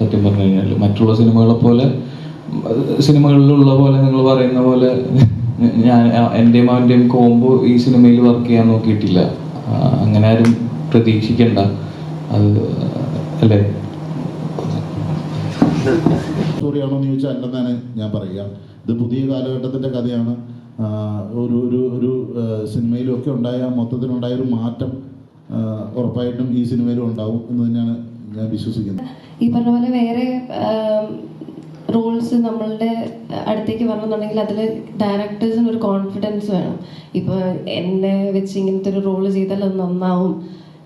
സത്യം പറഞ്ഞു കഴിഞ്ഞാൽ. മറ്റുള്ള സിനിമകളിലുള്ള പോലെ നിങ്ങൾ പറയുന്ന പോലെ ഞാൻ എൻ്റെയും അവൻ്റെയും കോംബോ ഈ സിനിമയിൽ വർക്ക് ചെയ്യാൻ നോക്കിയിട്ടില്ല. അങ്ങനെ ആരും പ്രതീക്ഷിക്കണ്ട. അത് അല്ലേ? സ്റ്റോറിയാണോ എന്ന് ചോദിച്ചാൽ അല്ലെന്നാണ് ഞാൻ പറയുക. ഇത് പുതിയ കാലഘട്ടത്തിൻ്റെ കഥയാണ്. ഒരു സിനിമയിലും ഒക്കെ മൊത്തത്തിലുണ്ടായൊരു മാറ്റം ഉറപ്പായിട്ടും ഈ സിനിമയിലും ഉണ്ടാവും എന്ന് തന്നെയാണ് ഞാൻ വിശ്വസിക്കുന്നത്. ഈ പറഞ്ഞ പോലെ വേറെ റോൾസ് നമ്മളുടെ അടുത്തേക്ക് വരണമെന്നുണ്ടെങ്കിൽ അതിൽ ഡയറക്ടേഴ്സിന് ഒരു കോൺഫിഡൻസ് വേണം. ഇപ്പോൾ എന്നെ വെച്ച് ഇങ്ങനത്തെ ഒരു റോള് ചെയ്താൽ അത് നന്നാവും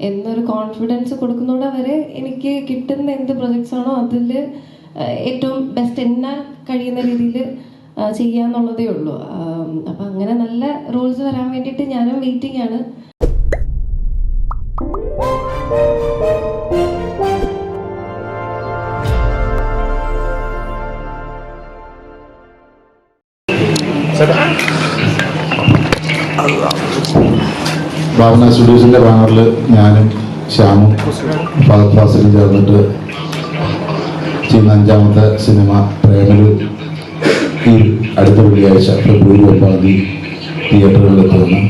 എന്നൊരു കോൺഫിഡൻസ് കൊടുക്കുന്നതോടെ വരെ എനിക്ക് കിട്ടുന്ന എന്ത് പ്രൊജക്ട്സ് ആണോ അതിൽ ഏറ്റവും ബെസ്റ്റ് എന്നാൽ കഴിയുന്ന രീതിയിൽ ചെയ്യാന്നുള്ളതേ ഉള്ളൂ. അപ്പം അങ്ങനെ നല്ല റോൾസ് വരാൻ വേണ്ടിയിട്ട് ഞാനും വെയിറ്റിംഗ് ആണ്. ഭാവന സ്റ്റുഡിയോസിൻ്റെ ബാനറിൽ ഞാനും ശ്യാമും ഫഹദ് ഫാസിലും ചേർന്നിട്ട് ചെയ്യുന്ന 5ാമത്തെ സിനിമ പ്രേമലു ഈ അടുത്ത വെള്ളിയാഴ്ച ഫെബ്രുവരി 1 തിയേറ്ററുകളിൽ എത്തുന്നു.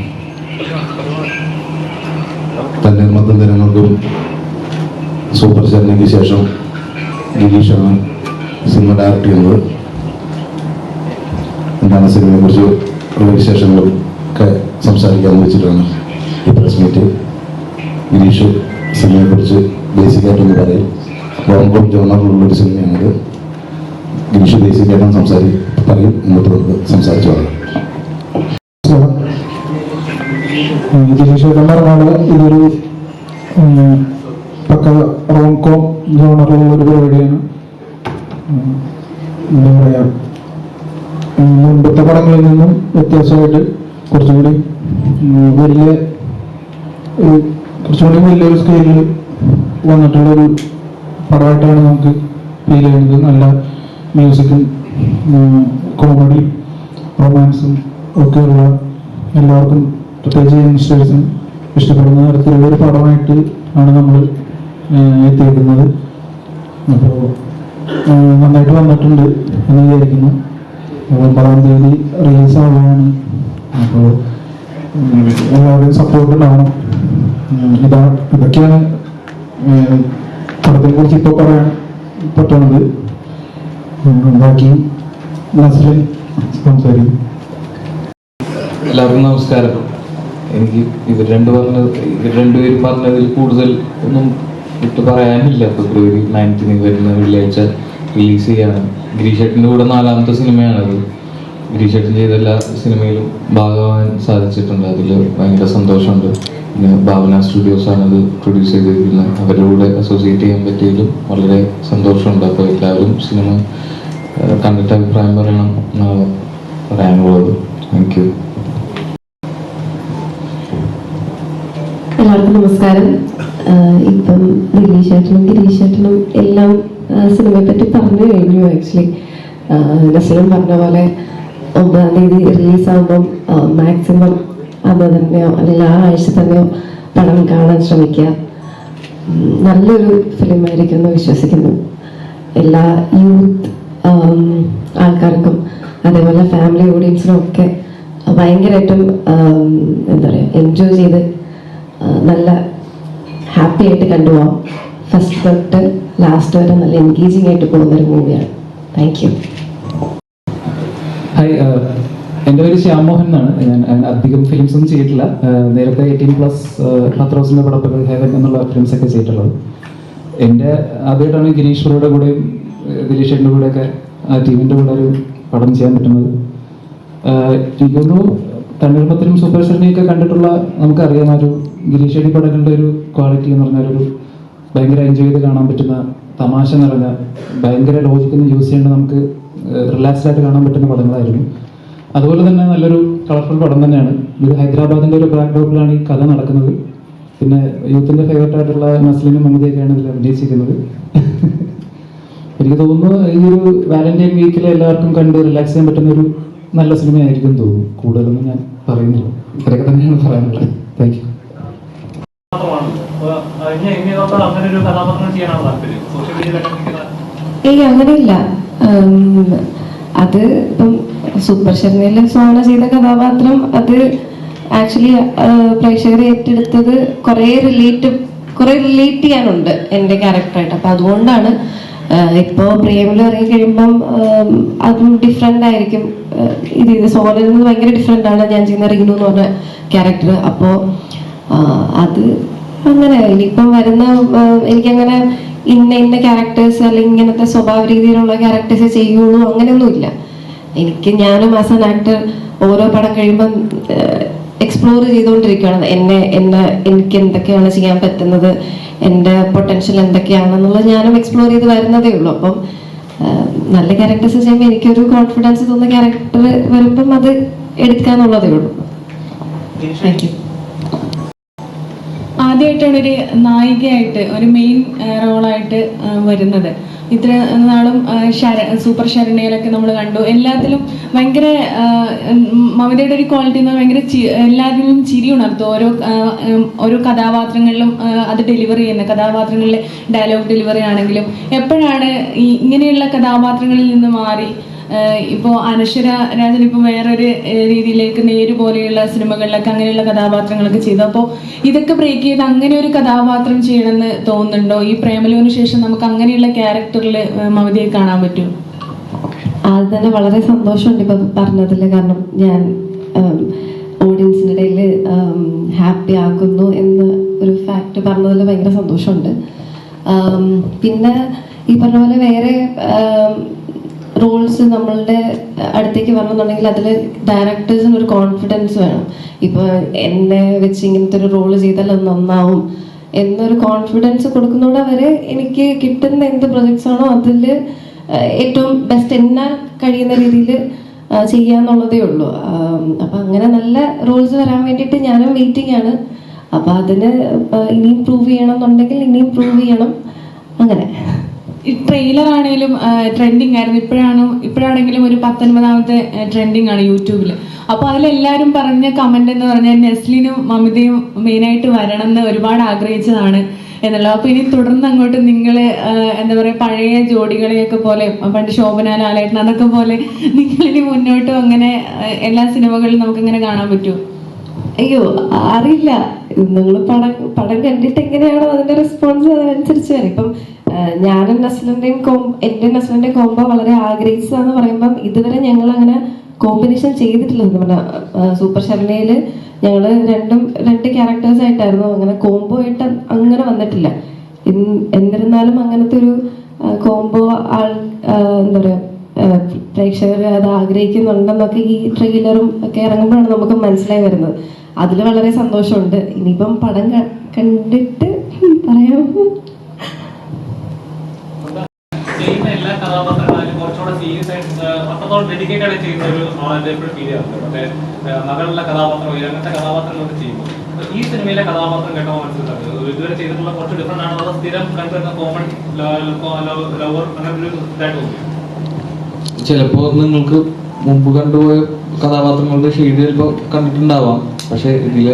തന്നിർമ്മത്തും ദിനങ്ങൾക്കും സൂപ്പർ ചർച്ചയ്ക്ക് ശേഷം ഗിരീഷാണ് സിനിമ ഡയറക്റ്റ് ചെയ്യുന്നത്. എന്താണ് സിനിമയെക്കുറിച്ച് ഉള്ള വിശേഷങ്ങളും ഒക്കെ സംസാരിക്കാമെന്ന് വെച്ചിട്ടാണ് ഈ പ്രസ് മീറ്റ്. ഗിരീഷ് സിനിമയെക്കുറിച്ച് ബേസിക്കായിട്ടൊന്ന് പറയും. റോംകോം ജോണറിലുള്ളൊരു സിനിമയാണിത്. ഗിരീഷ് ബേസിക്കായിട്ടും പറയും. എന്നിട്ട് നമുക്ക് സംസാരിച്ചു പറയാം. ഗിരീഷ് പറഞ്ഞ ഇതൊരു പക്ക റോംകോം ജോണറിലുള്ള ഒരു പരിപാടിയാണ്. എന്താ പറയുക, മുൻപത്തെ പടങ്ങളിൽ നിന്നും വ്യത്യാസമായിട്ട് കുറച്ചുകൂടി വലിയൊരു സ്കെയിലിൽ വന്നിട്ടുള്ളൊരു പടമായിട്ടാണ് നമുക്ക് ഫീൽ ചെയ്യുന്നത്. നല്ല മ്യൂസിക്കും കോമഡി റൊമാൻസും ഒക്കെയുള്ള എല്ലാവർക്കും പ്രത്യേകിച്ച് യങ്സ്റ്റേഴ്സിനും ഇഷ്ടപ്പെടുന്ന തരത്തിലുള്ള ഒരു പടമായിട്ട് ആണ് നമ്മൾ എത്തിയിരിക്കുന്നത്. അപ്പോൾ നന്നായിട്ട് വന്നിട്ടുണ്ട് എന്ന് വിചാരിക്കുന്നു. 9-ാം തീയതി റിലീസാവുകയാണ്. അപ്പോൾ എല്ലാവരുടെയും സപ്പോർട്ട് ഉണ്ടാവണം. ഇതൊക്കെയാണ് പടത്തെ കുറിച്ച് ഇപ്പോൾ പറയാൻ പറ്റുന്നത്. ബാക്കി നസ്ലിൻ സംസാരിക്കും. എല്ലാവർക്കും നമസ്കാരം. എനിക്ക് ഇവർ രണ്ടുപേരും പറഞ്ഞതിൽ കൂടുതൽ ഒന്നും വിട്ടു പറയാനില്ല. ഫെബ്രുവരി 9 വരുന്ന വെള്ളിയാഴ്ച റിലീസ് ചെയ്യാണ്. ഗിരീഷേട്ടൻ്റെ കൂടെ 4ാമത്തെ സിനിമയാണത്. ഗിരീഷേട്ടൻ ചെയ്ത എല്ലാ സിനിമയിലും ഭാഗമാകാൻ സാധിച്ചിട്ടുണ്ട്. അതിൽ ഭയങ്കര സന്തോഷമുണ്ട്. പിന്നെ ഭാവന സ്റ്റുഡിയോസാണ് അത് പ്രൊഡ്യൂസ് ചെയ്തിരിക്കുന്നത്. അവരുടെ കൂടെ അസോസിയേറ്റ് ചെയ്യാൻ പറ്റിയതിലും വളരെ സന്തോഷമുണ്ട്. അപ്പോൾ എല്ലാവരും സിനിമ കണ്ടിട്ട് അഭിപ്രായം പറയണം എന്നാണ് പറയാനുള്ളത്. Thank you. എല്ലാവർക്കും നമസ്കാരം. ഇപ്പം ഗിരീഷേട്ടനും എല്ലാം സിനിമയെ പറ്റി പറഞ്ഞു കഴിഞ്ഞു. ആക്ച്വലി നസ്ലിൻ പറഞ്ഞ പോലെ 9-ാം തീയതി റിലീസാകുമ്പം മാക്സിമം അന്ന് തന്നെയോ അല്ലെങ്കിൽ ആ ആഴ്ച തന്നെയോ പടം കാണാൻ ശ്രമിക്കുക. നല്ലൊരു ഫിലിമായിരിക്കും എന്ന് വിശ്വസിക്കുന്നു. എല്ലാ യൂത്ത് ആൾക്കാർക്കും അതേപോലെ ഫാമിലി ഓഡിയൻസിനും ഒക്കെ ഭയങ്കരമായിട്ടും എന്താ പറയുക എൻജോയ് ചെയ്ത് നല്ല ഹാപ്പി ആയിട്ട് കണ്ടുപോകാം. ഫസ്റ്റ് തൊട്ട് ലാസ്റ്റ് വരെ നല്ല എൻഗേജിങ് ആയിട്ട് പോകുന്നൊരു മൂവിയാണ്. Thank you. ഹായ്, എൻ്റെ പേര് ശ്യാം മോഹൻ എന്നാണ്. ഞാൻ അധികം ഫിലിംസ് ഒന്നും ചെയ്തിട്ടില്ല. നേരത്തെ 18+ പത്രോസിൻ്റെ പടപ്പുകൾ, ഹെവൻ എന്നുള്ള ഫിലിംസ് ഒക്കെ ചെയ്തിട്ടുള്ളത്. എൻ്റെ ആദ്യമായിട്ടാണ് ഗിരീഷ് കൂടെയും ദിലീഷേട്ടൻ്റെ കൂടെയൊക്കെ ആ ടീമിൻ്റെ കൂടെ ഒരു പടം ചെയ്യാൻ പറ്റുന്നത്. എനിക്കൊന്നു തണ്ണീർമത്തിനും സൂപ്പർ സെറിനെയൊക്കെ കണ്ടിട്ടുള്ള നമുക്കറിയാം ഒരു ഗിരീഷേടി പടങ്ങളുടെ ഒരു ക്വാളിറ്റി എന്ന് പറഞ്ഞാൽ ഒരു ഭയങ്കര എൻജോയ് ചെയ്ത് കാണാൻ പറ്റുന്ന, തമാശ നിറഞ്ഞ, ഭയങ്കര ലോജിക്കൊന്നും യൂസ് ചെയ്യേണ്ട, നമുക്ക് റിലാക്സ്ഡ് ആയിട്ട് കാണാൻ പറ്റുന്ന പടങ്ങളായിരുന്നു. അതുപോലെ തന്നെ നല്ലൊരു കളർഫുൾ പടം തന്നെയാണ്. ഇത് ഹൈദരാബാദിൻ്റെ ഒരു ബാക്ക്ഡ്രോപ്പിലാണ് ഈ കഥ നടക്കുന്നത്. പിന്നെ യൂത്തിൻ്റെ ഫേവറേറ്റ് ആയിട്ടുള്ള നസ്ലിനും മമതയൊക്കെയാണ് ഇതിൽ അഭിനയിച്ചിരിക്കുന്നത്. എനിക്ക് തോന്നുന്നു ഈ ഒരു വാലന്റൈൻ വീക്കിൽ എല്ലാവർക്കും കണ്ട് റിലാക്സ് ചെയ്യാൻ പറ്റുന്ന ഒരു നല്ല സിനിമയായിരിക്കും തോന്നുന്നു. കൂടുതലൊന്നും ഞാൻ പറയുന്നില്ല. ഇത്രയൊക്കെ തന്നെയാണ് പറയാനുള്ളത്. Thank you. ഏയ് അങ്ങനെയില്ല. അത് ഇപ്പം സൂപ്പർ ശരണയില് സോണ ചെയ്ത കഥാപാത്രം അത് ആക്ച്വലി പ്രേക്ഷകരെ ഏറ്റെടുത്തത് കുറെ റിലേറ്റ് ചെയ്യാനുണ്ട് എൻ്റെ ക്യാരക്ടറായിട്ട്. അപ്പൊ അതുകൊണ്ടാണ് ഇപ്പോൾ പ്രേമിൽ ഇറങ്ങി കഴിയുമ്പം അതും ഡിഫറെൻ്റ് ആയിരിക്കും. ഇത് സോണിൽ നിന്ന് ഭയങ്കര ഡിഫറെൻ്റ് ആണ് ഞാൻ ചെയ്യുന്ന റീനു എന്ന് പറഞ്ഞ ക്യാരക്ടർ. അപ്പോൾ അത് അങ്ങനെ ഇനിയിപ്പം വരുന്ന എനിക്കങ്ങനെ ഇന്ന ക്യാരക്ടേഴ്സ് അല്ലെങ്കിൽ ഇങ്ങനത്തെ സ്വഭാവ രീതിയിലുള്ള ക്യാരക്ടേഴ്സ് ചെയ്യുള്ളൂ അങ്ങനെയൊന്നുമില്ല. ഞാനും ആസ് ആൻ ആക്ടർ ഓരോ പടം കഴിയുമ്പം എക്സ്പ്ലോർ ചെയ്തുകൊണ്ടിരിക്കുകയാണ് എനിക്ക് എന്തൊക്കെയാണ് ചെയ്യാൻ പറ്റുന്നത്, എൻ്റെ പൊട്ടൻഷ്യൽ എന്തൊക്കെയാണെന്നുള്ളത് ഞാനും എക്സ്പ്ലോർ ചെയ്ത് വരുന്നതേ ഉള്ളൂ. അപ്പം നല്ല ക്യാരക്ടേഴ്സ് ചെയ്യുമ്പോൾ എനിക്കൊരു കോൺഫിഡൻസ് തോന്നുന്ന ക്യാരക്ടർ വരുമ്പം അത് എടുക്കാന്നുള്ളതേ ഉള്ളൂ. Thank you. ആദ്യമായിട്ടാണ് ഒരു നായികയായിട്ട് ഒരു മെയിൻ റോളായിട്ട് വരുന്നത്. ഇത്ര നാളും സൂപ്പർ ശരണയിലൊക്കെ നമ്മൾ കണ്ടു. എല്ലാത്തിലും ഭയങ്കര മമതയുടെ ഒരു ക്വാളിറ്റി എന്ന് പറഞ്ഞാൽ ഭയങ്കര എല്ലാത്തിലും ചിരി ഉണർത്തും. ഓരോ കഥാപാത്രങ്ങളിലും അത് ഡെലിവറി ചെയ്യുന്ന കഥാപാത്രങ്ങളിലെ ഡയലോഗ് ഡെലിവറി ആണെങ്കിലും എപ്പോഴാണ് ഇങ്ങനെയുള്ള കഥാപാത്രങ്ങളിൽ നിന്ന് മാറി ഇപ്പോൾ അനശ്വര രാജൻ ഇപ്പോൾ വേറൊരു രീതിയിലേക്ക് നേര് പോലെയുള്ള സിനിമകളിലൊക്കെ അങ്ങനെയുള്ള കഥാപാത്രങ്ങളൊക്കെ ചെയ്തു. അപ്പോൾ ഇതൊക്കെ ബ്രേക്ക് ചെയ്ത് അങ്ങനെ ഒരു കഥാപാത്രം ചെയ്യണമെന്ന് തോന്നുന്നുണ്ടോ? ഈ പ്രേമലുവിന് ശേഷം നമുക്ക് അങ്ങനെയുള്ള ക്യാരക്ടറിൽ മമതയെ കാണാൻ പറ്റും? അത് തന്നെ വളരെ സന്തോഷമുണ്ട് ഇപ്പം പറഞ്ഞതിൽ. കാരണം ഞാൻ ഓഡിയൻസിൻ്റെ ഇടയിൽ ഹാപ്പി ആക്കുന്നു എന്ന് ഒരു ഫാക്ട് പറഞ്ഞതിൽ ഭയങ്കര സന്തോഷമുണ്ട്. പിന്നെ ഈ പറഞ്ഞ പോലെ വേറെ റോൾസ് നമ്മളുടെ അടുത്തേക്ക് വരണമെന്നുണ്ടെങ്കിൽ അതിൽ ഡയറക്ടേഴ്സിന് ഒരു കോൺഫിഡൻസ് വേണം. ഇപ്പോൾ എന്നെ വെച്ച് ഇങ്ങനത്തെ ഒരു റോള് ചെയ്താൽ അത് നന്നാവും എന്നൊരു കോൺഫിഡൻസ് കൊടുക്കുന്നതോടെ അവരെ എനിക്ക് കിട്ടുന്ന എന്ത് പ്രൊജക്ട്സ് ആണോ അതിൽ ഏറ്റവും ബെസ്റ്റ് എന്നാൽ കഴിയുന്ന രീതിയിൽ ചെയ്യാന്നുള്ളതേ ഉള്ളൂ. അപ്പം അങ്ങനെ നല്ല റോൾസ് വരാൻ വേണ്ടിയിട്ട് ഞാനും വെയിറ്റിംഗ് ആണ്. അപ്പം അതിന് ഇനിയും പ്രൂവ് ചെയ്യണം എന്നുണ്ടെങ്കിൽ ഇനിയും പ്രൂവ് ചെയ്യണം. അങ്ങനെ ഈ ട്രെയിലർ ആണെങ്കിലും ട്രെൻഡിങ് ആയിരുന്നു. ഇപ്പോഴാണെങ്കിലും ഒരു 19ാമത്തെ ട്രെൻഡിങ് ആണ് യൂട്യൂബിൽ. അപ്പോൾ അതിലെല്ലാവരും പറഞ്ഞ കമന്റ് എന്ന് പറഞ്ഞാൽ നെസ്ലിനും മമിതയും മെയിനായിട്ട് വരണം എന്ന് ഒരുപാട് ആഗ്രഹിച്ചതാണ് എന്നുള്ളത്. അപ്പോൾ ഇനി തുടർന്ന് അങ്ങോട്ട് നിങ്ങൾ എന്താ പറയുക പഴയ ജോഡികളെയൊക്കെ പോലെ പണ്ട് ശോഭന ലാലേട്ടൻ അതൊക്കെ പോലെ നിങ്ങളിനി മുന്നോട്ടും അങ്ങനെ എല്ലാ സിനിമകളിലും നമുക്കിങ്ങനെ കാണാൻ പറ്റുമോ? അയ്യോ അറിയില്ല. നിങ്ങൾ പടം കണ്ടിട്ട് എങ്ങനെയാണോ അതിന്റെ റെസ്പോൺസ് അതനുസരിച്ച് വരും. ഇപ്പം ഞാനും നസ്ലിന്റെയും എൻ്റെ നസ്ലിന്റെയും കോംബോ വളരെ ആഗ്രഹിച്ചതാന്ന് പറയുമ്പം ഇതുവരെ ഞങ്ങൾ അങ്ങനെ കോമ്പിനേഷൻ ചെയ്തിട്ടില്ല. പറഞ്ഞാൽ സൂപ്പർ ശരണയില് ഞങ്ങൾ രണ്ട് ക്യാരക്ടേഴ്സ് ആയിട്ടായിരുന്നു, അങ്ങനെ കോംബോ ആയിട്ട് അങ്ങനെ വന്നിട്ടില്ല. എന്നിരുന്നാലും അങ്ങനത്തെ ഒരു കോംബോ എന്താ പറയുക പ്രേക്ഷകർ അത് ആഗ്രഹിക്കുന്നുണ്ടെന്നൊക്കെ ഈ ട്രെയിലറും ഒക്കെ ഇറങ്ങുമ്പോഴാണ് നമുക്ക് മനസ്സിലായി വരുന്നത്. അതിൽ വളരെ സന്തോഷമുണ്ട്. ഇനിയിപ്പം പടം കണ്ടിട്ട് പറയാമോ? എല്ലാ കഥാപാത്രങ്ങളും കുറച്ചുകൂടെ സീരിയസ് ആയിട്ട് അത്രത്തോളം ഡെഡിക്കേറ്റഡ് ആയിട്ട് ചെയ്യുന്ന ഒരു ആളായിട്ട് എപ്പോഴും ഫീൽ ചെയ്യാറുണ്ട്. മറ്റേ മകളുടെ കഥാപാത്രം അങ്ങനത്തെ കഥാപാത്രങ്ങളൊക്കെ ചെയ്യുമ്പോൾ ഈ സിനിമയിലെ കഥാപാത്രം കേട്ടോ മനസ്സിലാക്കുന്നത് ഇതുവരെ ചെയ്തിട്ടുള്ള കുറച്ച് ഡിഫറെന്റ് ആണോ അതോ സ്ഥിരം കണ്ടുവരുന്ന കോമൺ ലവർ അങ്ങനെ ഒരു ഇതായിട്ട് തോന്നിയോ? ചിലപ്പോൾ നിങ്ങൾക്ക് മുമ്പ് കണ്ടുപോയ കഥാപാത്രങ്ങളുടെ ഷെയ്ഡ് ചിലപ്പോൾ കണ്ടിട്ടുണ്ടാവാം. പക്ഷെ ഇതില്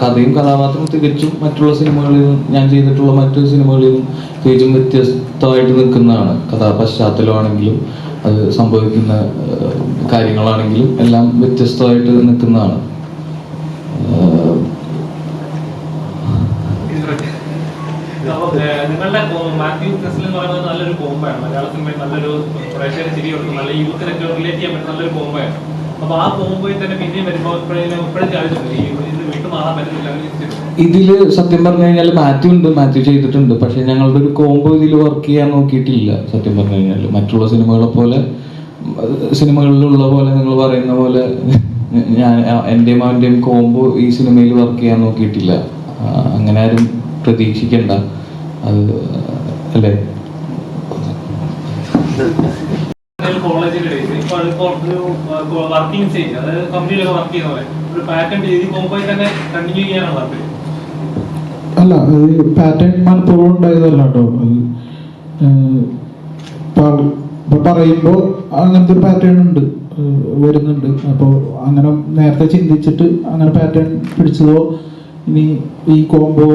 കഥയും കഥാപാത്രവും തികച്ചും മറ്റുള്ള സിനിമകളിൽ നിന്നും ഞാൻ ചെയ്തിട്ടുള്ള മറ്റു സിനിമകളിൽ നിന്നും തികച്ചും വ്യത്യസ്തമായിട്ട് നിൽക്കുന്നതാണ്. കഥാപശ്ചാത്തലമാണെങ്കിലും അത് സംഭവിക്കുന്ന കാര്യങ്ങളാണെങ്കിലും എല്ലാം വ്യത്യസ്തമായിട്ട് നിൽക്കുന്നതാണ്. നിങ്ങളുടെ മാത്യു നെസ്ലിൻ എന്ന് പറയുന്നത് നല്ലൊരു കോംബോയാണ്. മലയാള സിനിമയിൽ നല്ലൊരു പ്രേക്ഷകർ ചിരി കൊടുക്കും, നല്ല യൂത്തിനൊക്കെ റിലേറ്റ് ചെയ്യാൻ പറ്റുന്ന നല്ലൊരു കോംബോയാണ്. അപ്പൊ ആ കോംബോയിൽ തന്നെ പിന്നെയും വരുമ്പോൾ ഇപ്പോഴും ചാടിച്ചിട്ടുണ്ട് ഇത് വിട്ടു മാറാൻ പറ്റുന്നില്ല. ഇതില് സത്യം പറഞ്ഞു കഴിഞ്ഞാൽ മാത്യു ചെയ്തിട്ടുണ്ട്. പക്ഷെ ഞങ്ങളുടെ ഒരു കോംബോ ഇതിൽ വർക്ക് ചെയ്യാൻ നോക്കിയിട്ടില്ല. സത്യം പറഞ്ഞു കഴിഞ്ഞാൽ മറ്റുള്ള സിനിമകളെ പോലെ സിനിമകളിലുള്ള പോലെ നിങ്ങൾ പറയുന്ന പോലെ ഞാൻ എന്റെയും അവന്റെയും കോംബോ ഈ സിനിമയിൽ വർക്ക് ചെയ്യാൻ നോക്കിയിട്ടില്ല. അങ്ങനെ ആരും പ്രതീക്ഷിക്കണ്ട. അത് അല്ലേ കോളേജിൽ വർക്കിംഗ് സ്റ്റേജ് അതായത് കമ്പനിയിലൊക്കെ വർക്ക് ചെയ്യുന്ന പോലെ ഒരു പാറ്റേൺ ചെയ്ത് കോംബോയിൽ തന്നെ കണ്ടിന്യൂ ചെയ്യാനാണ് താല്പര്യം? അല്ല, പാറ്റേൺ മനഃപൂർവ്വം ഉണ്ടായതല്ല കേട്ടോ. ഇപ്പൊ പറയുമ്പോൾ അങ്ങനത്തെ ഒരു പാറ്റേൺ ഉണ്ട് വരുന്നുണ്ട്. അപ്പോൾ അങ്ങനെ നേരത്തെ ചിന്തിച്ചിട്ട് അങ്ങനെ പാറ്റേൺ പിടിച്ചതോ ഇനി ഈ കോംബോ